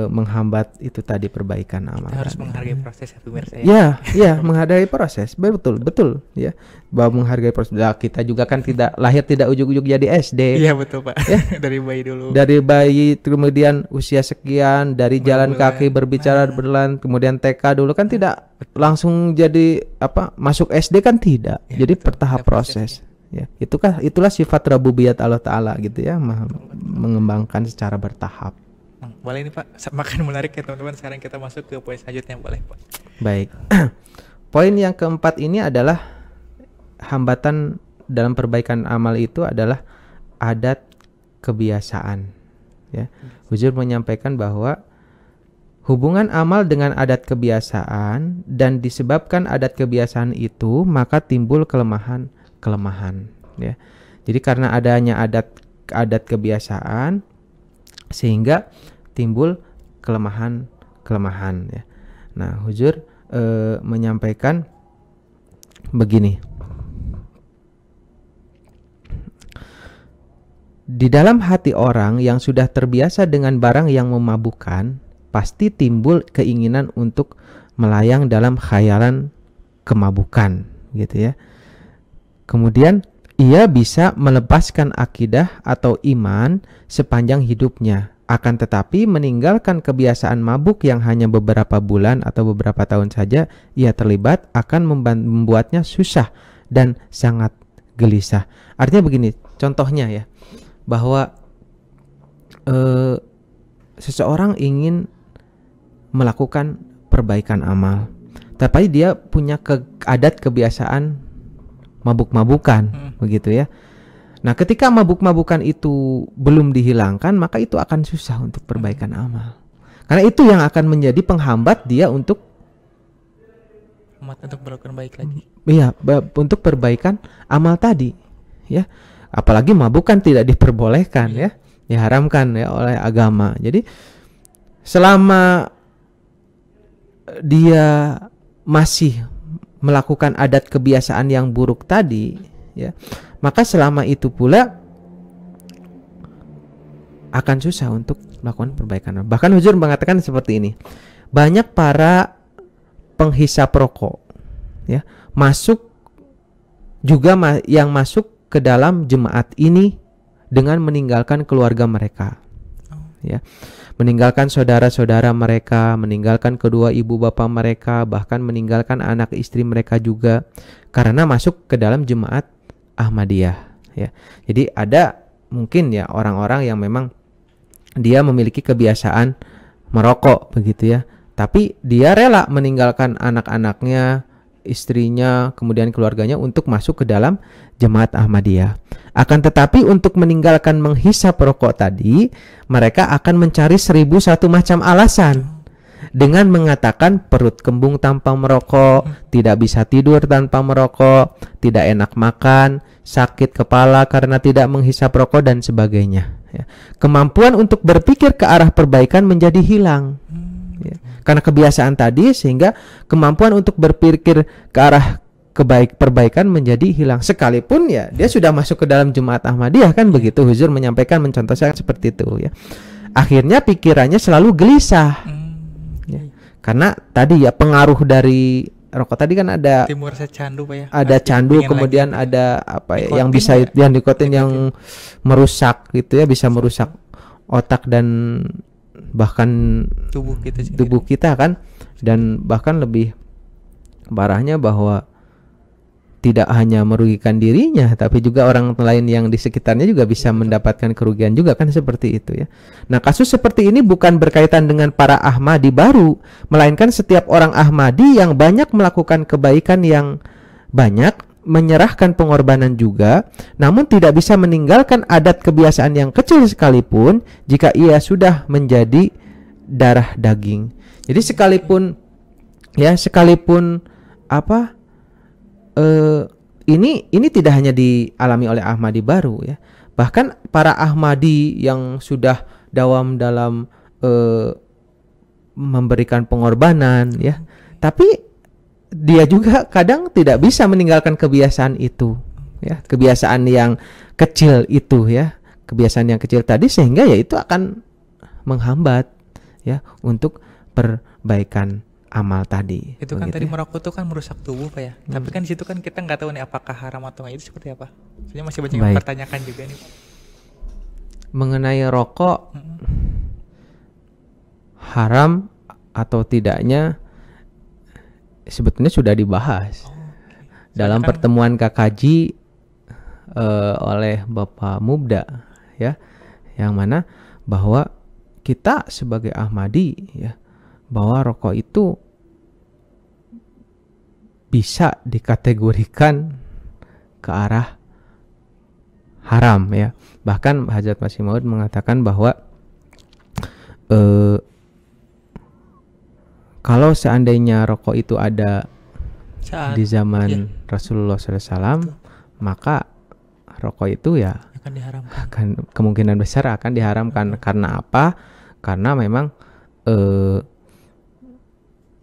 [SPEAKER 3] menghambat itu tadi perbaikan amal.
[SPEAKER 2] Kita harus menghargai proses ya pemirsa ya.
[SPEAKER 3] Ya, menghargai proses. Betul ya. Bahwa menghargai proses. Nah, kita juga kan tidak lahir tidak ujug-ujug jadi SD.
[SPEAKER 2] Iya betul Pak. Ya? Dari bayi dulu.
[SPEAKER 3] Dari bayi kemudian usia sekian, dari jalan kaki berbicara berjalan, kemudian TK dulu kan tidak langsung jadi masuk SD kan tidak. Ya, jadi bertahap proses. Ya, itulah sifat rububiyat Allah Ta'ala gitu ya, mengembangkan secara bertahap.
[SPEAKER 2] Boleh nih Pak, makan menarik ya teman-teman. Sekarang kita masuk ke poin selanjutnya, boleh Pak?
[SPEAKER 3] Baik. Poin yang keempat ini adalah hambatan dalam perbaikan amal itu adalah adat kebiasaan. Ya, Huzur menyampaikan bahwa hubungan amal dengan adat kebiasaan, dan disebabkan adat kebiasaan itu maka timbul kelemahan. Ya, jadi karena adanya adat kebiasaan sehingga timbul kelemahan ya. Nah, Huzur menyampaikan begini. Di dalam hati orang yang sudah terbiasa dengan barang yang memabukkan, pasti timbul keinginan untuk melayang dalam khayalan kemabukan, gitu ya. Kemudian ia bisa melepaskan akidah atau iman sepanjang hidupnya, akan tetapi meninggalkan kebiasaan mabuk yang hanya beberapa bulan atau beberapa tahun saja ia terlibat akan membuatnya susah dan sangat gelisah. Artinya begini, contohnya ya, bahwa seseorang ingin melakukan perbaikan amal, tapi dia punya adat kebiasaan mabuk-mabukan, begitu ya. Nah, ketika mabuk-mabukan itu belum dihilangkan, maka itu akan susah untuk perbaikan amal. Karena itu yang akan menjadi penghambat dia untuk
[SPEAKER 2] melakukan baik lagi.
[SPEAKER 3] Iya, untuk perbaikan amal tadi, ya. Apalagi mabuk kan tidak diperbolehkan, ya, diharamkan ya oleh agama. Jadi selama dia masih melakukan adat kebiasaan yang buruk tadi, ya, maka selama itu pula akan susah untuk melakukan perbaikan. Bahkan Huzur mengatakan seperti ini, banyak para penghisap rokok, ya, yang masuk ke dalam jemaat ini dengan meninggalkan keluarga mereka, ya, meninggalkan saudara-saudara mereka, meninggalkan kedua ibu bapak mereka, bahkan meninggalkan anak istri mereka juga, karena masuk ke dalam jemaat Ahmadiyah, ya. Jadi ada mungkin ya orang-orang yang memang dia memiliki kebiasaan merokok begitu ya, tapi dia rela meninggalkan anak-anaknya, istrinya, kemudian keluarganya untuk masuk ke dalam jemaat Ahmadiyah. Akan tetapi untuk meninggalkan menghisap rokok tadi, mereka akan mencari 1001 macam alasan dengan mengatakan perut kembung tanpa merokok, tidak bisa tidur tanpa merokok, tidak enak makan, sakit kepala karena tidak menghisap rokok dan sebagainya, ya. Kemampuan untuk berpikir ke arah perbaikan menjadi hilang, ya. Karena kebiasaan tadi, sehingga kemampuan untuk berpikir ke arah perbaikan menjadi hilang. Sekalipun ya dia sudah masuk ke dalam jemaat Ahmadiyah kan begitu. Huzur menyampaikan, mencontohkan seperti itu, ya. Akhirnya pikirannya selalu gelisah, ya. Karena tadi ya pengaruh dari rokok tadi kan ada
[SPEAKER 2] Timur rasa candu Pak ya.
[SPEAKER 3] ada candu,
[SPEAKER 2] Pengen
[SPEAKER 3] kemudian
[SPEAKER 2] lagi.
[SPEAKER 3] ada apa ya, yang
[SPEAKER 2] Nikotin
[SPEAKER 3] bisa
[SPEAKER 2] ya?
[SPEAKER 3] yang nikotin yang merusak gitu ya, bisa merusak otak dan bahkan
[SPEAKER 2] Tubuh kita sendiri.
[SPEAKER 3] tubuh kita kan. Dan bahkan lebih parahnya bahwa tidak hanya merugikan dirinya, tapi juga orang lain yang di sekitarnya juga bisa mendapatkan kerugian juga kan, seperti itu ya. Nah, kasus seperti ini bukan berkaitan dengan para Ahmadi baru, melainkan setiap orang Ahmadi yang banyak melakukan kebaikan yang banyak, menyerahkan pengorbanan juga, namun tidak bisa meninggalkan adat kebiasaan yang kecil sekalipun jika ia sudah menjadi darah daging. Jadi sekalipun apa, ini tidak hanya dialami oleh Ahmadi baru ya. Bahkan para Ahmadi yang sudah dawam dalam memberikan pengorbanan ya, tapi dia juga kadang tidak bisa meninggalkan kebiasaan itu ya, kebiasaan yang kecil itu ya, kebiasaan yang kecil tadi, sehingga ya itu akan menghambat ya untuk perbaikan amal tadi.
[SPEAKER 2] Itu kan
[SPEAKER 3] begitu
[SPEAKER 2] tadi
[SPEAKER 3] ya.
[SPEAKER 2] merokok tuh kan merusak tubuh Pak ya. Tapi kan di situ kan kita nggak tahu nih apakah haram atau nggak, itu seperti apa. Soalnya masih banyak yang
[SPEAKER 3] Baik.
[SPEAKER 2] mempertanyakan juga nih Pak.
[SPEAKER 3] Mengenai rokok haram atau tidaknya sebetulnya sudah dibahas dalam
[SPEAKER 2] kan-
[SPEAKER 3] pertemuan KKJ oleh Bapak Mubda ya, yang mana bahwa kita sebagai Ahmadi ya, bahwa rokok itu bisa dikategorikan ke arah haram ya. Bahkan Hazrat Masih Maud mengatakan bahwa kalau seandainya rokok itu ada
[SPEAKER 2] Saat
[SPEAKER 3] di zaman
[SPEAKER 2] iya.
[SPEAKER 3] Rasulullah SAW, maka rokok itu ya
[SPEAKER 2] akan diharamkan.
[SPEAKER 3] akan kemungkinan besar akan diharamkan. Karena apa? Karena memang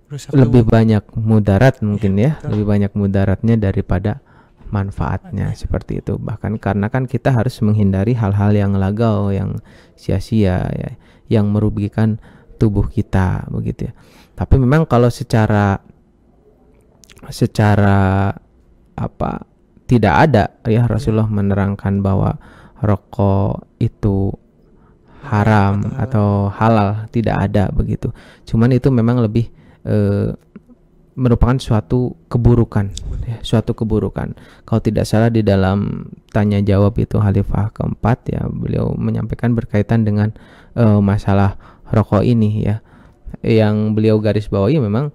[SPEAKER 2] Rusak
[SPEAKER 3] lebih
[SPEAKER 2] tubuh.
[SPEAKER 3] banyak mudarat mungkin ya,
[SPEAKER 2] betul.
[SPEAKER 3] lebih banyak mudaratnya daripada manfaatnya, seperti itu. Bahkan karena kan kita harus menghindari hal-hal yang lagau, yang sia-sia ya, yang merugikan tubuh kita begitu ya. Tapi memang kalau secara apa, tidak ada ya Rasulullah menerangkan bahwa rokok itu haram atau halal, tidak ada begitu. Cuman itu memang lebih merupakan suatu keburukan ya, suatu keburukan. Kalau tidak salah di dalam tanya jawab itu Khalifah keempat ya, beliau menyampaikan berkaitan dengan masalah rokok ini ya, yang beliau garis bawahi memang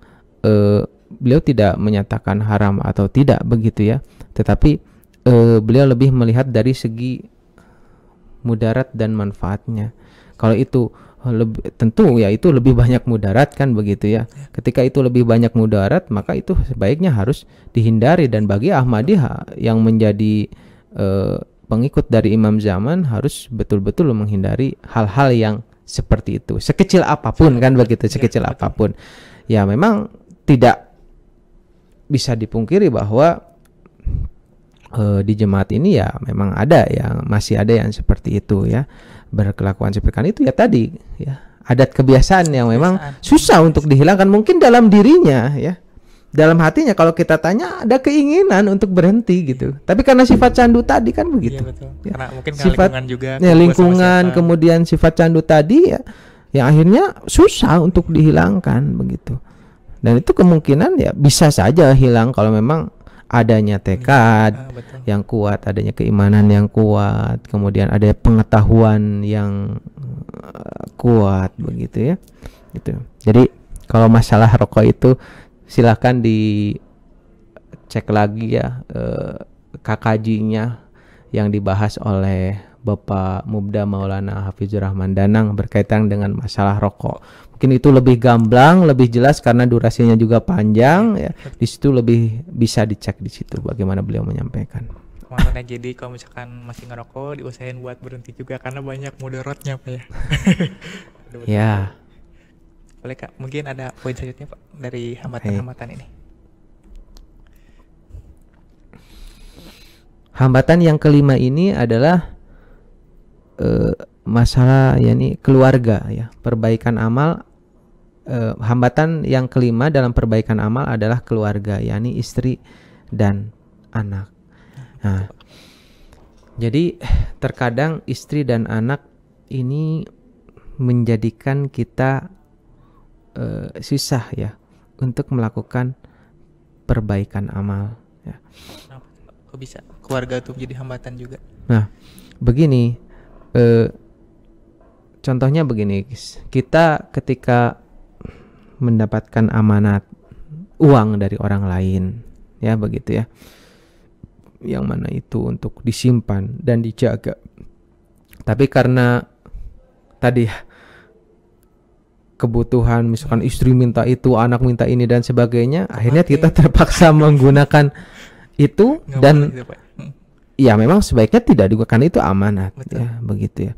[SPEAKER 3] beliau tidak menyatakan haram atau tidak begitu ya, tetapi beliau lebih melihat dari segi mudarat dan manfaatnya. Kalau itu tentu ya itu lebih banyak mudarat kan begitu ya. Ketika itu lebih banyak mudarat, maka itu sebaiknya harus dihindari. Dan bagi Ahmadi yang menjadi pengikut dari Imam Zaman harus betul-betul menghindari hal-hal yang seperti itu, sekecil apapun kan begitu, sekecil apapun. Ya memang tidak bisa dipungkiri bahwa di jemaat ini ya memang ada yang masih ada yang seperti itu ya, berkelakuan seperti itu ya tadi ya, adat kebiasaan yang memang susah untuk dihilangkan. Mungkin dalam dirinya ya, dalam hatinya kalau kita tanya ada keinginan untuk berhenti gitu, tapi karena sifat candu tadi kan begitu.
[SPEAKER 2] Iya betul.
[SPEAKER 3] Ya.
[SPEAKER 2] Karena mungkin karena
[SPEAKER 3] Sifat
[SPEAKER 2] lingkungan juga.
[SPEAKER 3] ya,
[SPEAKER 2] kumpul sama
[SPEAKER 3] lingkungan
[SPEAKER 2] siapa.
[SPEAKER 3] kemudian sifat candu tadi ya, yang akhirnya susah untuk dihilangkan begitu. Dan itu kemungkinan ya bisa saja hilang kalau memang adanya tekad
[SPEAKER 2] Betul.
[SPEAKER 3] yang kuat, adanya keimanan yang kuat, kemudian ada pengetahuan yang kuat begitu ya. Gitu. Jadi kalau masalah rokok itu silakan dicek lagi ya KKJ-nya yang dibahas oleh Bapak Mubda Maulana Hafizur Rahman Danang berkaitan dengan masalah rokok. Mungkin itu lebih gamblang, lebih jelas karena durasinya juga panjang ya. Di situ lebih bisa dicek di situ bagaimana beliau menyampaikan.
[SPEAKER 2] Makanya jadi kalau misalkan masih ngerokok diusahain buat berhenti juga karena banyak mudaratnya Pak ya.
[SPEAKER 3] Ya.
[SPEAKER 2] Boleh Kak, mungkin ada poin selanjutnya Pak dari hambatan-hambatan ini.
[SPEAKER 3] Hambatan yang kelima ini adalah masalah yakni keluarga ya, perbaikan amal hambatan yang kelima dalam perbaikan amal adalah keluarga, yakni istri dan anak. Nah, jadi terkadang istri dan anak ini menjadikan kita susah ya untuk melakukan perbaikan amal. Ya.
[SPEAKER 2] Kok bisa keluarga tuh menjadi hambatan juga?
[SPEAKER 3] Nah, begini, contohnya begini, kita ketika mendapatkan amanat uang dari orang lain, ya begitu ya, yang mana itu untuk disimpan dan dijaga. Tapi karena tadi kebutuhan, misalkan istri minta itu, anak minta ini dan sebagainya, akhirnya kita terpaksa menggunakan itu.
[SPEAKER 2] Nggak
[SPEAKER 3] dan
[SPEAKER 2] boleh gitu, Pak.
[SPEAKER 3] ya memang sebaiknya tidak digunakan, itu amanat.
[SPEAKER 2] Betul.
[SPEAKER 3] Ya begitu ya.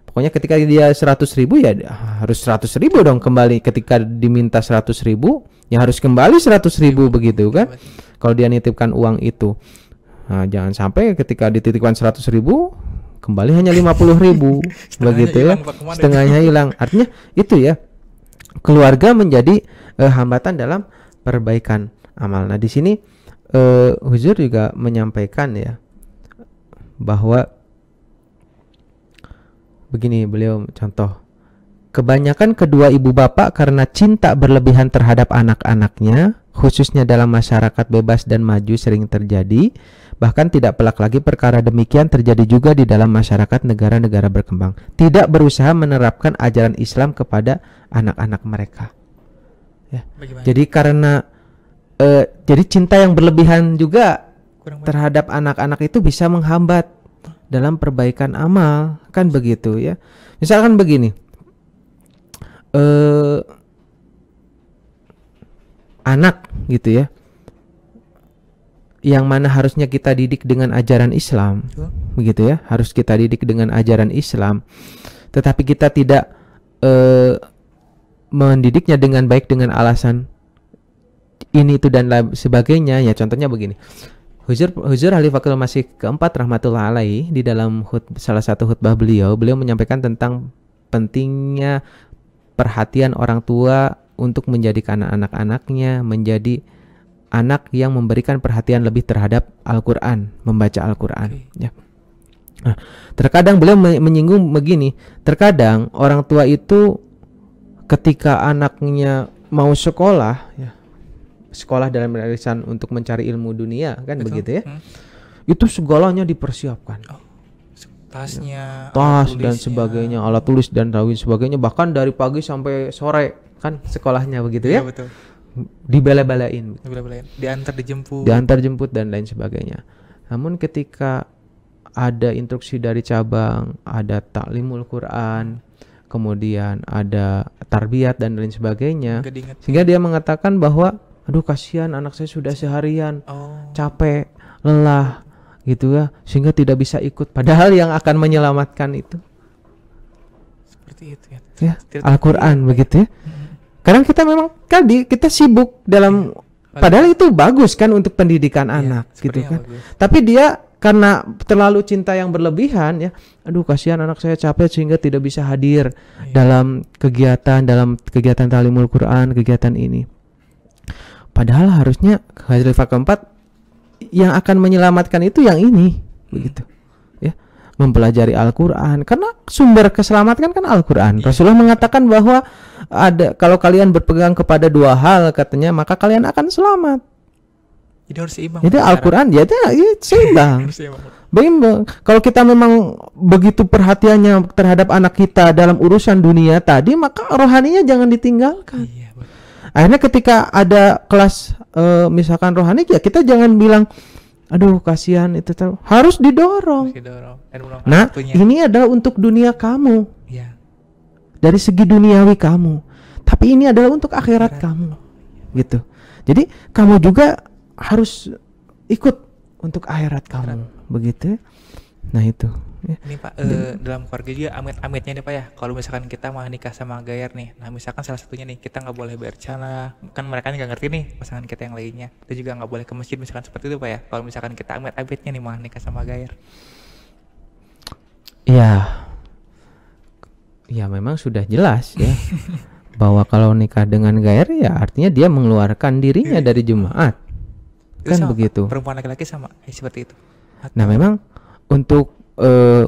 [SPEAKER 3] Pokoknya ketika dia 100.000 ya harus 100.000 dong kembali. Ketika diminta 100.000 ya harus kembali 100.000 begitu kan. Kalau dia nitipkan uang itu, nah, jangan sampai ketika dititipkan 100.000 kembali hanya 50.000 begitu ya. Setengahnya hilang. Artinya itu ya, keluarga menjadi hambatan dalam perbaikan amal. Nah di sini Huzur juga menyampaikan ya bahwa begini, beliau contoh, kebanyakan kedua ibu bapak karena cinta berlebihan terhadap anak-anaknya, khususnya dalam masyarakat bebas dan maju sering terjadi. Bahkan tidak pelak lagi perkara demikian terjadi juga di dalam masyarakat negara-negara berkembang. Tidak berusaha menerapkan ajaran Islam kepada anak-anak mereka. Ya. Jadi karena jadi cinta yang berlebihan juga terhadap anak-anak itu bisa menghambat dalam perbaikan amal, kan begitu ya. Misalkan begini, anak gitu ya, yang mana harusnya kita didik dengan ajaran Islam, begitu ya, harus kita didik dengan ajaran Islam, tetapi kita tidak mendidiknya dengan baik dengan alasan ini itu dan sebagainya. Ya contohnya begini, Huzur Khalifah Masih keempat rahmatullah alaihi di dalam salah satu khutbah beliau menyampaikan tentang pentingnya perhatian orang tua untuk menjadikan anak-anaknya menjadi anak yang memberikan perhatian lebih terhadap Al-Quran, membaca Al-Quran. Ya. Nah, terkadang beliau menyinggung begini, terkadang orang tua itu ketika anaknya mau sekolah, ya, sekolah dalam arisan untuk mencari ilmu dunia, kan betul, begitu ya, itu segalanya dipersiapkan.
[SPEAKER 2] Tasnya,
[SPEAKER 3] tas dan sebagainya, alat tulis dan lain sebagainya, bahkan dari pagi sampai sore kan sekolahnya begitu ya. Betul. Dibela-belain, diantar jemput dan lain sebagainya. Namun ketika ada instruksi dari cabang, ada taklimul Quran, kemudian ada tarbiyat dan lain sebagainya, sehingga dia mengatakan bahwa aduh kasihan anak saya sudah seharian capek, lelah gitu ya, sehingga tidak bisa ikut, padahal yang akan menyelamatkan itu seperti itu ya, Al-Quran begitu ya. Karena kita memang kita sibuk dalam, padahal itu bagus kan untuk pendidikan anak gitu kan. Bagus. Tapi dia karena terlalu cinta yang berlebihan ya, aduh kasihan anak saya capek sehingga tidak bisa hadir dalam kegiatan talimul Quran, kegiatan ini. Padahal harusnya Khalifah keempat yang akan menyelamatkan itu yang ini begitu. Mempelajari Al-Quran, karena sumber keselamatan kan Al-Quran. Rasulullah mengatakan bahwa kalau kalian berpegang kepada dua hal katanya, maka kalian akan selamat.
[SPEAKER 2] Jadi harus seimbang.
[SPEAKER 3] Jadi Al-Quran ya seimbang. Bagaimana kalau kita memang begitu perhatiannya terhadap anak kita dalam urusan dunia tadi, maka rohaninya jangan ditinggalkan. Akhirnya ketika ada kelas misalkan rohani, ya kita jangan bilang aduh kasihan, itu harus didorong. Nah ini adalah untuk dunia kamu, dari segi duniawi kamu, tapi ini adalah untuk akhirat kamu gitu. Jadi kamu juga harus ikut untuk akhirat kamu begitu. Nah itu
[SPEAKER 2] ini Pak, dalam keluarga juga amit-amitnya nih Pak ya, kalau misalkan kita mau nikah sama Gayer nih, nah misalkan salah satunya nih kita nggak boleh bayar cala, kan mereka nggak ngerti nih pasangan kita yang lainnya, itu juga nggak boleh ke masjid misalkan seperti itu Pak ya, kalau misalkan kita amit-amitnya nih mau nikah sama Gayer.
[SPEAKER 3] Ya memang sudah jelas ya bahwa kalau nikah dengan gair ya artinya dia mengeluarkan dirinya dari jemaat.
[SPEAKER 2] Itu
[SPEAKER 3] Kan
[SPEAKER 2] sama,
[SPEAKER 3] begitu.
[SPEAKER 2] Pak? Perempuan laki-laki sama seperti itu.
[SPEAKER 3] Nah, memang untuk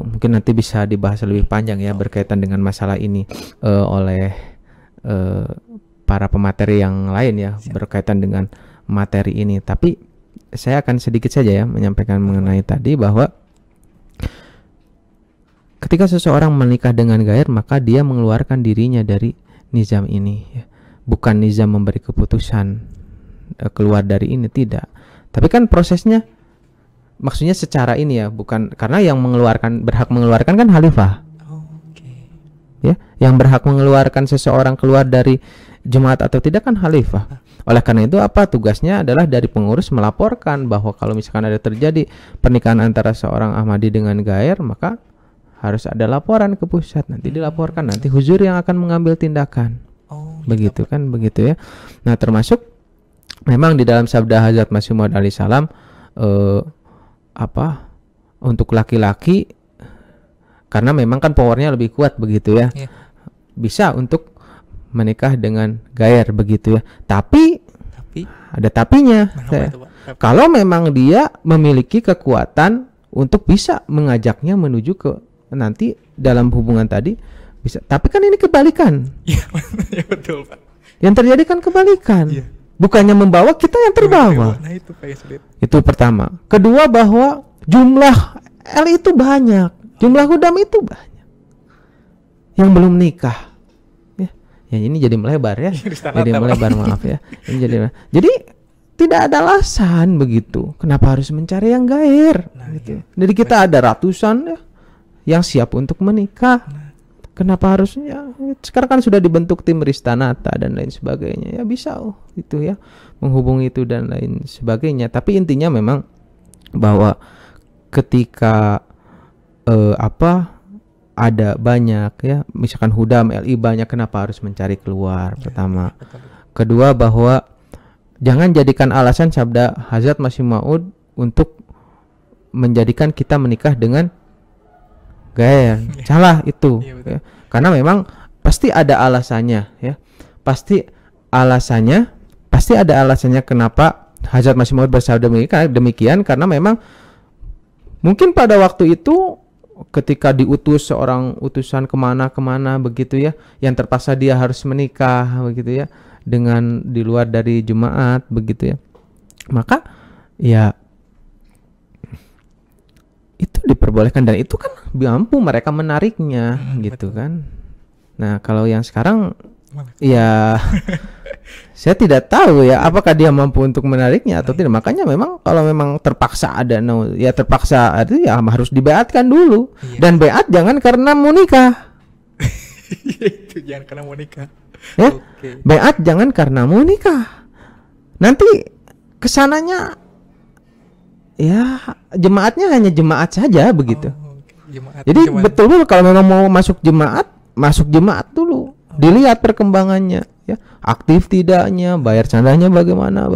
[SPEAKER 3] mungkin nanti bisa dibahas lebih panjang ya berkaitan dengan masalah ini oleh para pemateri yang lain ya berkaitan dengan materi ini. Tapi saya akan sedikit saja ya menyampaikan mengenai tadi bahwa ketika seseorang menikah dengan gair maka dia mengeluarkan dirinya dari nizam ini ya. Bukan nizam memberi keputusan keluar dari ini, tidak. Tapi kan prosesnya maksudnya secara ini ya, bukan karena yang berhak mengeluarkan kan khalifah. Ya, yang berhak mengeluarkan seseorang keluar dari jemaat atau tidak kan khalifah. Oleh karena itu apa tugasnya adalah dari pengurus melaporkan bahwa kalau misalkan ada terjadi pernikahan antara seorang Ahmadi dengan gair maka harus ada laporan ke pusat, nanti dilaporkan, nanti huzur yang akan mengambil tindakan. Begitu kan, begitu ya. Nah, termasuk memang di dalam sabda Hazrat Masih Maud alaihi salam untuk laki-laki karena memang kan powernya lebih kuat begitu ya. Bisa untuk menikah dengan gair begitu ya. Tapi ada tapinya. Kalau memang dia memiliki kekuatan untuk bisa mengajaknya menuju ke nanti dalam hubungan tadi bisa. Tapi kan ini kebalikan.
[SPEAKER 2] Iya, betul, Pak.
[SPEAKER 3] Yang terjadi kan kebalikan. Bukannya membawa, kita yang terbawa.
[SPEAKER 2] Nah, itu Pak yang sulit.
[SPEAKER 3] Itu pertama. Kedua bahwa jumlah L itu banyak, jumlah hudam itu banyak yang belum nikah. Ya ini jadi melebar ya. Jadi melebar, maaf ya. Ini jadi tidak ada alasan begitu. Kenapa harus mencari yang gair? Gitu. Jadi kita ada ratusan ya yang siap untuk menikah. Kenapa harusnya? Sekarang kan sudah dibentuk tim Ristanata dan lain sebagainya. Ya bisa itu ya menghubungi itu dan lain sebagainya. Tapi intinya memang bahwa ketika ada banyak ya, misalkan hudam LI banyak, kenapa harus mencari keluar? Pertama. Kedua bahwa jangan jadikan alasan sabda Hazrat Masih Maud untuk menjadikan kita menikah dengan gair. Salah itu ya. Karena memang pasti ada alasannya ya. Pasti ada alasannya kenapa Hazrat Masih Maud bersabda demikian karena memang mungkin pada waktu itu ketika diutus seorang utusan kemana begitu ya, yang terpaksa dia harus menikah begitu ya dengan di luar dari jemaat begitu ya, maka ya itu diperbolehkan dan itu kan mampu mereka menariknya gitu kan. Nah kalau yang sekarang ya saya tidak tahu ya apakah dia mampu untuk menariknya atau tidak. Makanya memang kalau memang terpaksa ada terpaksa itu ya harus dibeatkan dulu. Dan beat jangan karena mau nikah.
[SPEAKER 2] Itu jangan karena mau nikah.
[SPEAKER 3] Ya, beat jangan karena mau nikah. Nanti kesananya ya jemaatnya hanya jemaat saja begitu. Jadi betul kalau memang mau masuk jemaat dulu. Dilihat perkembangannya ya, aktif tidaknya, bayar candanya bagaimana.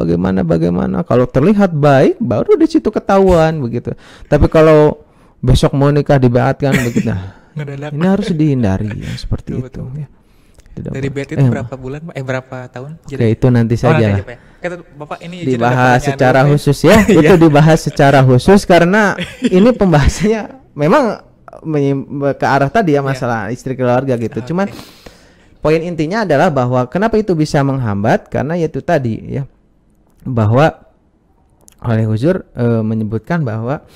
[SPEAKER 3] Kalau terlihat baik baru di situ ketahuan begitu. Tapi kalau besok mau nikah dibeatkan begitu, nah, ini harus dihindari yang seperti itu ya.
[SPEAKER 2] Dari beat itu berapa bulan Pak? Berapa tahun?
[SPEAKER 3] Oke, itu nanti saja.
[SPEAKER 2] Bapak ini
[SPEAKER 3] dibahas secara khusus ya. Itu dibahas secara khusus karena ini pembahasannya memang ke arah tadi ya masalah istri keluarga gitu. Cuman poin intinya adalah bahwa kenapa itu bisa menghambat karena yaitu tadi ya bahwa oleh huzur menyebutkan bahwa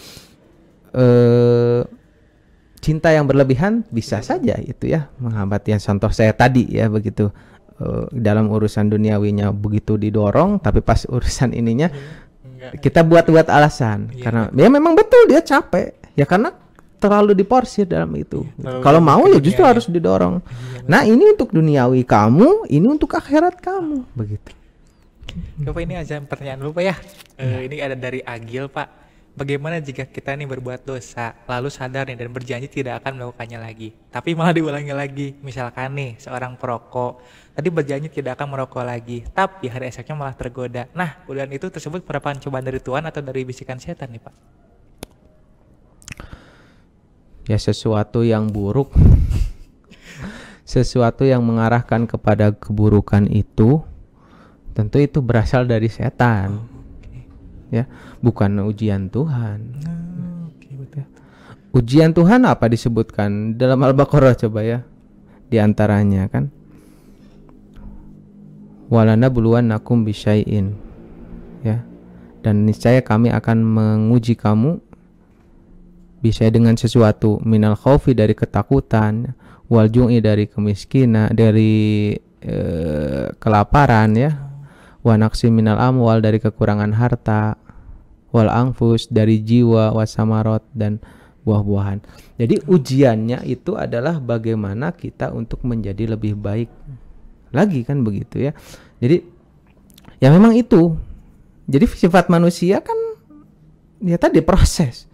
[SPEAKER 3] cinta yang berlebihan bisa saja itu ya menghambat yang contoh saya tadi ya begitu dalam urusan duniawinya begitu didorong tapi pas urusan ininya kita buat alasan karena ya memang betul dia capek ya karena terlalu diporsir dalam itu. Kalau mau ya justru harus didorong. Nah ini untuk duniawi kamu, ini untuk akhirat kamu, begitu.
[SPEAKER 2] Bapak ini aja pertanyaan dulu Pak ya. Ini ada dari Agil Pak. Bagaimana jika kita nih berbuat dosa, lalu sadar nih dan berjanji tidak akan melakukannya lagi, tapi malah diulangi lagi. Misalkan nih seorang perokok, tadi berjanji tidak akan merokok lagi, tapi hari esoknya malah tergoda. Nah, godaan itu tersebut merupakan cobaan dari Tuhan atau dari bisikan setan nih Pak?
[SPEAKER 3] Ya sesuatu yang buruk sesuatu yang mengarahkan kepada keburukan itu, tentu itu berasal dari setan. Ya, bukan ujian Tuhan.
[SPEAKER 2] Oke, betul.
[SPEAKER 3] Ujian Tuhan apa disebutkan dalam Al-Baqarah coba ya? Di antaranya kan, walanabluwannakum bisyai'in, ya, dan niscaya kami akan menguji kamu bisa dengan sesuatu, minal khaufi dari ketakutan, wal ju'i dari kemiskinan, dari kelaparan ya, wa naqsi minal amwal dari kekurangan harta, wal anfus dari jiwa, wasamarot dan buah-buahan. Jadi ujiannya itu adalah bagaimana kita untuk menjadi lebih baik lagi, kan begitu ya. Jadi ya memang itu. Jadi sifat manusia kan ya tadi proses.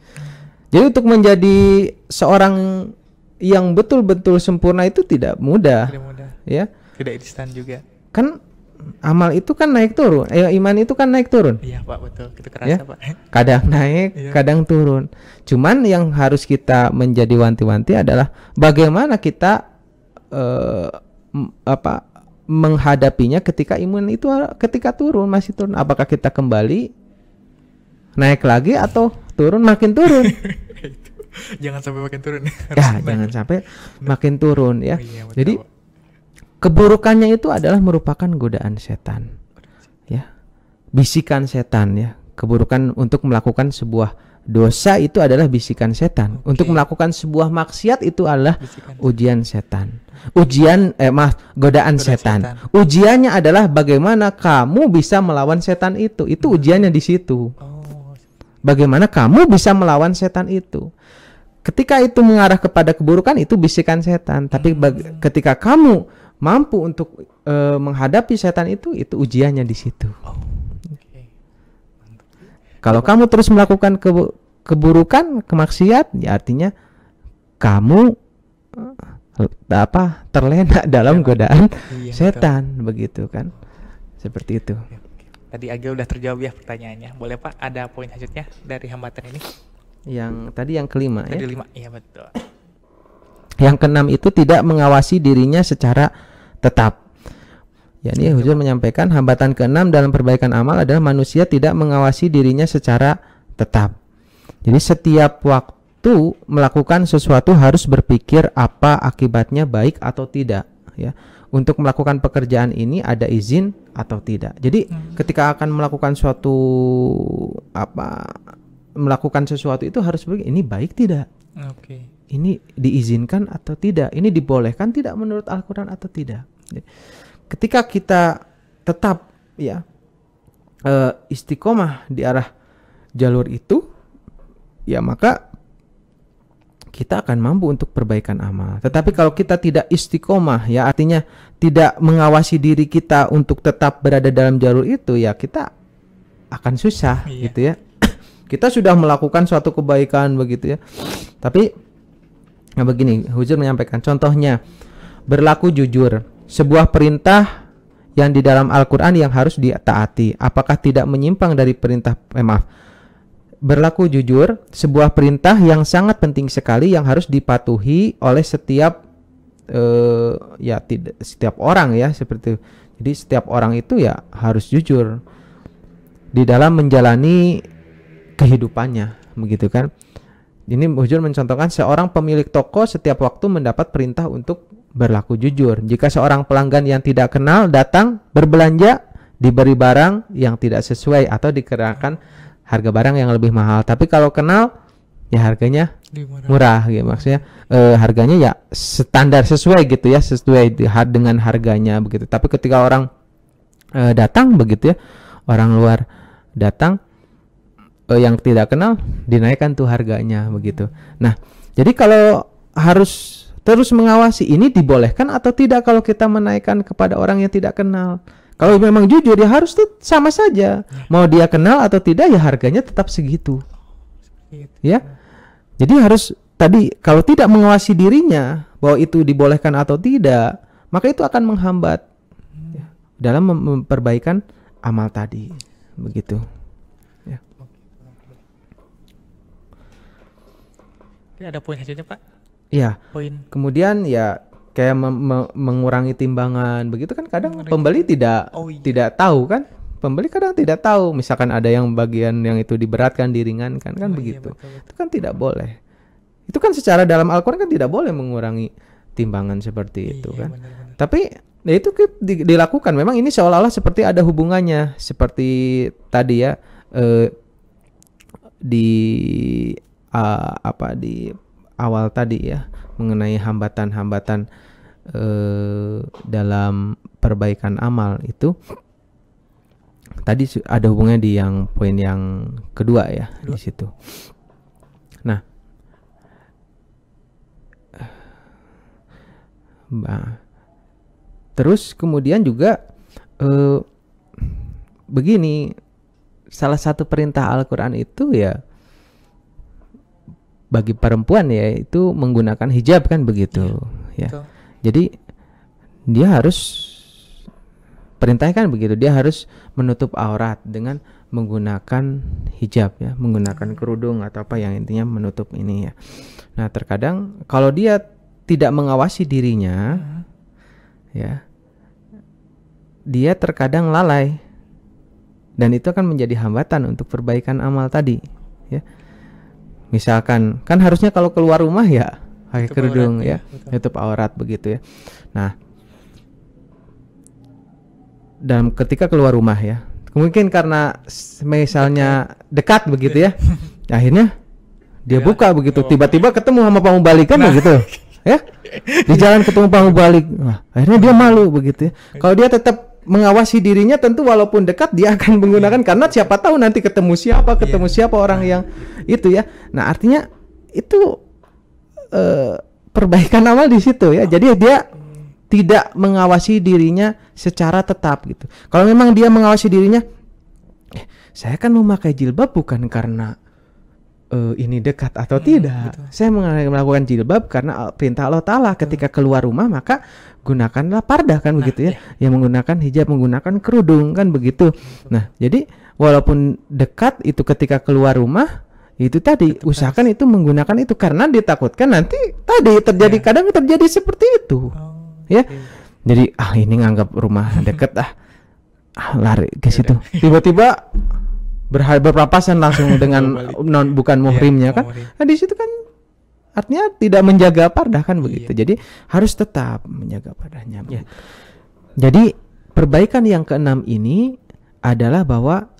[SPEAKER 3] Jadi untuk menjadi seorang yang betul-betul sempurna itu tidak mudah.
[SPEAKER 2] Tidak mudah.
[SPEAKER 3] Ya.
[SPEAKER 2] Tidak instan juga.
[SPEAKER 3] Kan amal itu kan naik turun. Iman itu kan naik turun.
[SPEAKER 2] Iya Pak, betul. Itu kerasa
[SPEAKER 3] Ya?
[SPEAKER 2] Pak.
[SPEAKER 3] Kadang naik,
[SPEAKER 2] Iya.
[SPEAKER 3] kadang turun. Cuman yang harus kita menjadi wanti-wanti adalah bagaimana kita menghadapinya ketika iman itu ketika turun, masih turun. Apakah kita kembali naik lagi atau turun makin turun?
[SPEAKER 2] Jangan sampai makin turun.
[SPEAKER 3] Ya, jangan sampai makin turun ya.
[SPEAKER 2] Oh iya, betul,
[SPEAKER 3] Jadi
[SPEAKER 2] Pak.
[SPEAKER 3] keburukannya itu adalah merupakan godaan setan. Ya. Bisikan setan ya. Keburukan untuk melakukan sebuah dosa itu adalah bisikan setan.
[SPEAKER 2] Oke.
[SPEAKER 3] Untuk melakukan sebuah maksiat itu adalah
[SPEAKER 2] Bisikan.
[SPEAKER 3] ujian setan. Godaan setan.
[SPEAKER 2] setan.
[SPEAKER 3] Ujiannya adalah bagaimana kamu bisa melawan setan itu. Itu ujiannya di situ.
[SPEAKER 2] Oh,
[SPEAKER 3] Bagaimana kamu bisa melawan setan itu. Ketika itu mengarah kepada keburukan itu bisikan setan. Tapi ketika kamu mampu untuk menghadapi setan itu ujiannya di situ.
[SPEAKER 2] oke.
[SPEAKER 3] Kalau kamu terus melakukan keburukan, kemaksiat, ya artinya kamu terlena dalam godaan
[SPEAKER 2] Iya,
[SPEAKER 3] setan, begitu kan? Seperti itu.
[SPEAKER 2] Oke, oke. Tadi Agil udah terjawab ya pertanyaannya. Boleh Pak, ada poin selanjutnya dari hambatan ini?
[SPEAKER 3] Yang tadi yang kelima ya.
[SPEAKER 2] Tadi 5. Iya, betul.
[SPEAKER 3] Yang keenam itu tidak mengawasi dirinya secara tetap. Ya, ini Huzur menyampaikan hambatan keenam dalam perbaikan amal adalah manusia tidak mengawasi dirinya secara tetap. Jadi setiap waktu melakukan sesuatu harus berpikir apa akibatnya baik atau tidak. Ya, untuk melakukan pekerjaan ini ada izin atau tidak. Jadi ketika akan melakukan melakukan sesuatu itu harus berpikir ini baik tidak.
[SPEAKER 2] Oke.
[SPEAKER 3] Ini diizinkan atau tidak, ini dibolehkan tidak menurut Al-Quran atau tidak. Ketika kita tetap ya istiqomah di arah jalur itu, ya maka kita akan mampu untuk perbaikan amal. Tetapi kalau kita tidak istiqomah, ya artinya tidak mengawasi diri kita untuk tetap berada dalam jalur itu, ya kita akan susah.
[SPEAKER 2] Iya.
[SPEAKER 3] Gitu ya. Kita sudah melakukan suatu kebaikan begitu ya, tapi nah begini, Huzur menyampaikan contohnya berlaku jujur, sebuah perintah yang di dalam Al-Quran yang harus ditaati. Apakah tidak menyimpang dari perintah? Berlaku jujur, sebuah perintah yang sangat penting sekali yang harus dipatuhi oleh setiap setiap orang ya seperti itu. Jadi setiap orang itu ya harus jujur di dalam menjalani kehidupannya, begitu kan? Ini Huzur mencontohkan seorang pemilik toko setiap waktu mendapat perintah untuk berlaku jujur. Jika seorang pelanggan yang tidak kenal datang berbelanja, diberi barang yang tidak sesuai atau dikenakan harga barang yang lebih mahal. Tapi kalau kenal, ya harganya murah gitu. Maksudnya harganya ya standar sesuai gitu ya, sesuai dengan harganya begitu. Tapi ketika orang datang begitu ya, orang luar datang yang tidak kenal, dinaikkan tuh harganya begitu. Nah, jadi kalau harus terus mengawasi ini dibolehkan atau tidak kalau kita menaikkan kepada orang yang tidak kenal. Kalau memang jujur ya harus tuh sama saja. Mau dia kenal atau tidak ya harganya tetap segitu. Ya. Jadi harus tadi kalau tidak mengawasi dirinya bahwa itu dibolehkan atau tidak, maka itu akan menghambat ya, dalam memperbaikan amal tadi. Begitu.
[SPEAKER 2] Ada poin selanjutnya Pak?
[SPEAKER 3] Ya.
[SPEAKER 2] Poin.
[SPEAKER 3] Kemudian ya kayak mengurangi timbangan begitu kan kadang
[SPEAKER 2] Mengurangi
[SPEAKER 3] pembeli tidak
[SPEAKER 2] Oh, iya.
[SPEAKER 3] tidak tahu kan. Pembeli kadang tidak tahu, misalkan ada yang bagian yang itu diberatkan, diringankan kan
[SPEAKER 2] Oh, iya,
[SPEAKER 3] begitu.
[SPEAKER 2] betul.
[SPEAKER 3] Itu kan tidak boleh. Itu kan secara dalam Al-Qur'an kan tidak boleh mengurangi timbangan seperti itu
[SPEAKER 2] Iya,
[SPEAKER 3] kan.
[SPEAKER 2] benar-benar.
[SPEAKER 3] Tapi ya itu dilakukan. Memang ini seolah-olah seperti ada hubungannya seperti tadi ya di di awal tadi ya mengenai hambatan-hambatan dalam perbaikan amal itu tadi ada hubungannya di yang poin yang kedua ya di situ. Nah, terus kemudian juga begini, salah satu perintah Al-Quran itu ya bagi perempuan ya itu menggunakan hijab kan begitu ya.
[SPEAKER 2] Betul.
[SPEAKER 3] Jadi dia harus perintahnya kan begitu, dia harus menutup aurat dengan menggunakan hijab ya, menggunakan kerudung atau apa yang intinya menutup ini ya. Nah, terkadang kalau dia tidak mengawasi dirinya ya, dia terkadang lalai dan itu akan menjadi hambatan untuk perbaikan amal tadi ya. Misalkan kan harusnya kalau keluar rumah ya pakai
[SPEAKER 2] Tutup
[SPEAKER 3] kerudung
[SPEAKER 2] aurat,
[SPEAKER 3] ya,
[SPEAKER 2] betul.
[SPEAKER 3] tutup aurat begitu ya. Nah, dan ketika keluar rumah ya, mungkin karena misalnya dekat begitu ya, akhirnya dia
[SPEAKER 2] Ya,
[SPEAKER 3] buka begitu,
[SPEAKER 2] oh.
[SPEAKER 3] tiba-tiba ketemu sama pamubalik kan
[SPEAKER 2] Nah.
[SPEAKER 3] begitu ya, di jalan ketemu pamubalik, wah, akhirnya dia malu begitu ya. Kalau dia tetap mengawasi dirinya, tentu walaupun dekat dia akan menggunakan, karena siapa tahu nanti ketemu siapa orang yang itu ya. Nah, artinya itu perbaikan amal di situ ya. Jadi dia tidak mengawasi dirinya secara tetap gitu. Kalau memang dia mengawasi dirinya, saya kan memakai jilbab bukan karena ini dekat atau tidak.
[SPEAKER 2] betul.
[SPEAKER 3] Saya melakukan jilbab karena perintah Allah Ta'ala. Ketika keluar rumah maka gunakanlah pardah kan begitu ya. Yang menggunakan hijab, menggunakan kerudung kan begitu. Nah, jadi walaupun dekat itu ketika keluar rumah itu tadi usahakan itu menggunakan itu karena ditakutkan nanti tadi terjadi kadang terjadi seperti itu. Ya. Jadi ini nganggap rumah deket lari ke situ. Tiba-tiba berpapasan langsung dengan bukan muhrimnya kan.
[SPEAKER 2] muhrim.
[SPEAKER 3] Nah, di situ kan artinya tidak menjaga pardah kan begitu. Jadi harus tetap menjaga pardahnya. Jadi perbaikan yang keenam ini adalah bahwa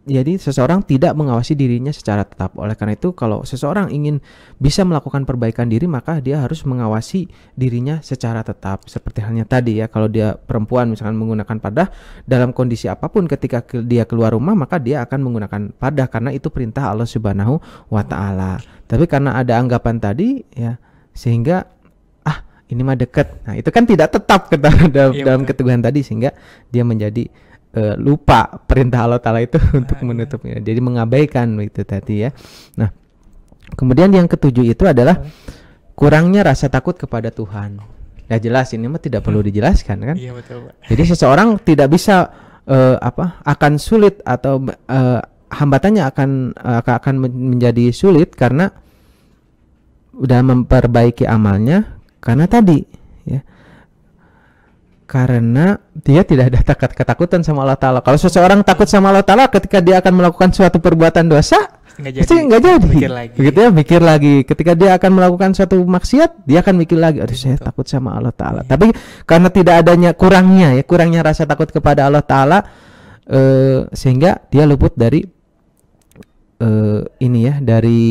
[SPEAKER 3] jadi seseorang tidak mengawasi dirinya secara tetap. Oleh karena itu kalau seseorang ingin bisa melakukan perbaikan diri maka dia harus mengawasi dirinya secara tetap. Seperti halnya tadi ya, kalau dia perempuan misalkan menggunakan pardah dalam kondisi apapun, ketika dia keluar rumah maka dia akan menggunakan pardah karena itu perintah Allah Subhanahu wa Ta'ala. Tapi karena ada anggapan tadi ya, sehingga ini mah deket. Nah, itu kan tidak tetap dalam keteguhan tadi, sehingga dia menjadi lupa perintah Allah Ta'ala itu untuk menutupnya. Jadi mengabaikan itu tadi ya. Nah, kemudian yang ketujuh itu adalah kurangnya rasa takut kepada Tuhan. Ya jelas ini mah tidak perlu dijelaskan kan.
[SPEAKER 2] Iya, betul, Pak.
[SPEAKER 3] Jadi seseorang tidak bisa akan sulit atau hambatannya akan menjadi sulit karena udah memperbaiki amalnya karena tadi ya. Karena dia tidak ada ketakutan sama Allah Ta'ala. Kalau seseorang takut sama Allah Ta'ala ketika dia akan melakukan suatu perbuatan dosa, pasti nggak jadi.
[SPEAKER 2] Mikir lagi.
[SPEAKER 3] Begitu ya, mikir lagi. Ketika dia akan melakukan suatu maksiat, dia akan mikir lagi, aduh saya takut sama Allah Ta'ala. Tapi karena tidak adanya kurangnya rasa takut kepada Allah Ta'ala, sehingga dia luput dari dari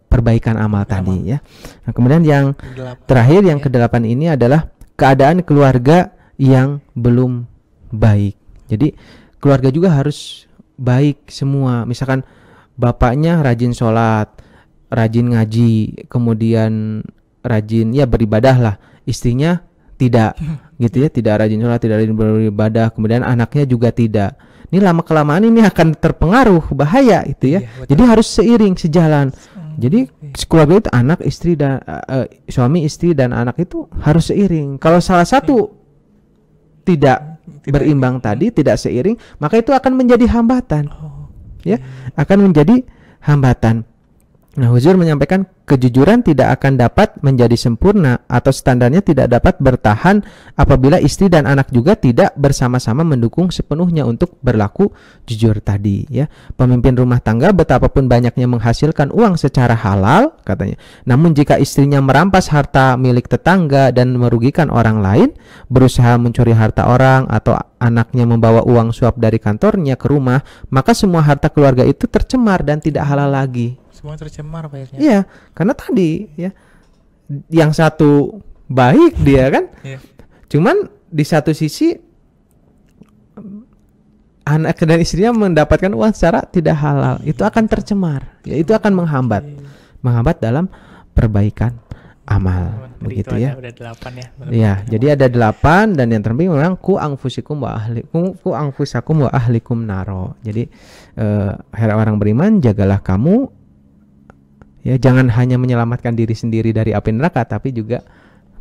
[SPEAKER 3] perbaikan amal tadi ya. Nah, kemudian yang terakhir yang kedelapan ini adalah keadaan keluarga yang belum baik. Jadi keluarga juga harus baik semua. Misalkan bapaknya rajin sholat, rajin ngaji, kemudian rajin beribadah lah. Istrinya tidak, gitu ya, tidak rajin sholat, tidak rajin beribadah. Kemudian anaknya juga tidak. Ini lama kelamaan ini akan terpengaruh, bahaya itu ya. Jadi harus seiring, sejalan. Jadi keluarga itu anak, istri dan suami, istri dan anak itu harus seiring. Kalau salah satu tidak berimbang tadi, tidak seiring, maka itu akan menjadi hambatan. Ya, akan menjadi hambatan. Nah, Huzur menyampaikan kejujuran tidak akan dapat menjadi sempurna atau standarnya tidak dapat bertahan apabila istri dan anak juga tidak bersama-sama mendukung sepenuhnya untuk berlaku jujur tadi ya. Pemimpin rumah tangga betapapun banyaknya menghasilkan uang secara halal katanya. Namun jika istrinya merampas harta milik tetangga dan merugikan orang lain, berusaha mencuri harta orang atau anaknya membawa uang suap dari kantornya ke rumah, maka semua harta keluarga itu tercemar dan tidak halal lagi.
[SPEAKER 2] Semua tercemar Pak Irsyad.
[SPEAKER 3] Iya, karena tadi ya yang satu baik dia kan, cuman di satu sisi anak dan istrinya mendapatkan uang secara tidak halal, itu akan tercemar, ya itu akan menghambat dalam perbaikan amal, begitu ya.
[SPEAKER 2] Udah 8 ya.
[SPEAKER 3] Ya, jadi ada 8 dan yang terpenting memang ku anfusakum wa ahlikum naro. Jadi hai orang beriman, jagalah kamu. Ya, jangan hanya menyelamatkan diri sendiri dari api neraka, tapi juga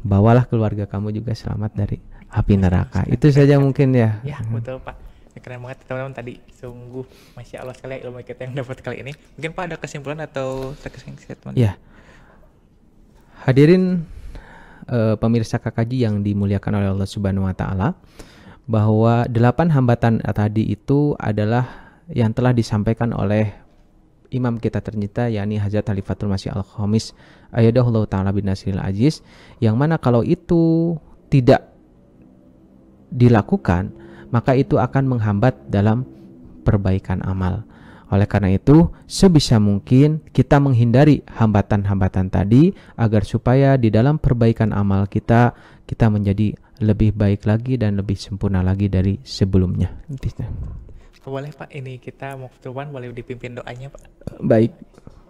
[SPEAKER 3] bawalah keluarga kamu juga selamat dari api neraka. Itu saja mungkin ya.
[SPEAKER 2] Ya, betul Pak. Keren banget teman-teman tadi. Sungguh Masya Allah sekali ilmu kita yang dapat kali ini. Mungkin Pak ada kesimpulan atau terkesan statement?
[SPEAKER 3] Ya. Hadirin pemirsa KKJ yang dimuliakan oleh Allah Subhanahu wa taala, bahwa 8 hambatan tadi itu adalah yang telah disampaikan oleh Imam kita tercinta, yakni Hazrat Khalifatul Masih Al-Khamis Ayyadahullahu ta'ala bin Nasril Aziz, yang mana kalau itu tidak dilakukan maka itu akan menghambat dalam perbaikan amal. Oleh karena itu sebisa mungkin kita menghindari hambatan-hambatan tadi agar supaya di dalam perbaikan amal kita menjadi lebih baik lagi dan lebih sempurna lagi dari sebelumnya.
[SPEAKER 2] Boleh Pak, ini kita mau ketuban, boleh dipimpin doanya Pak.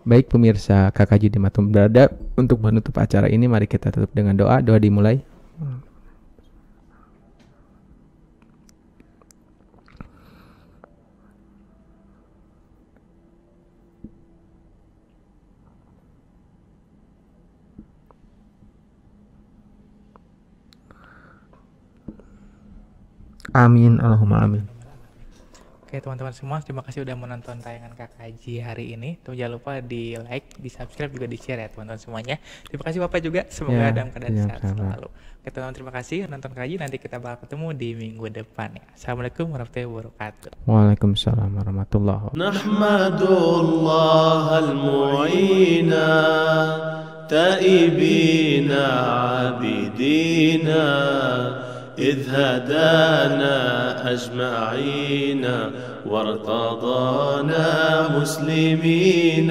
[SPEAKER 3] Baik pemirsa KKJ dimanapun berada, untuk menutup acara ini mari kita tutup dengan doa. Doa dimulai. Amin, Allahumma amin.
[SPEAKER 2] Oke teman-teman semua, terima kasih udah menonton tayangan KKJ hari ini. Tuh jangan lupa di like, di subscribe, juga di share ya teman-teman semuanya. Terima kasih Bapak juga, semoga dalam keadaan sehat selalu. Oke teman-teman, terima kasih nonton KKJ. Nanti kita bakal ketemu di minggu depan ya. Assalamualaikum warahmatullahi wabarakatuh.
[SPEAKER 3] Waalaikumsalam warahmatullahi wabarakatuh.
[SPEAKER 1] Nahmadullah al-mu'ina taibina abidina إذ هدانا أجمعين وارتضانا مسلمين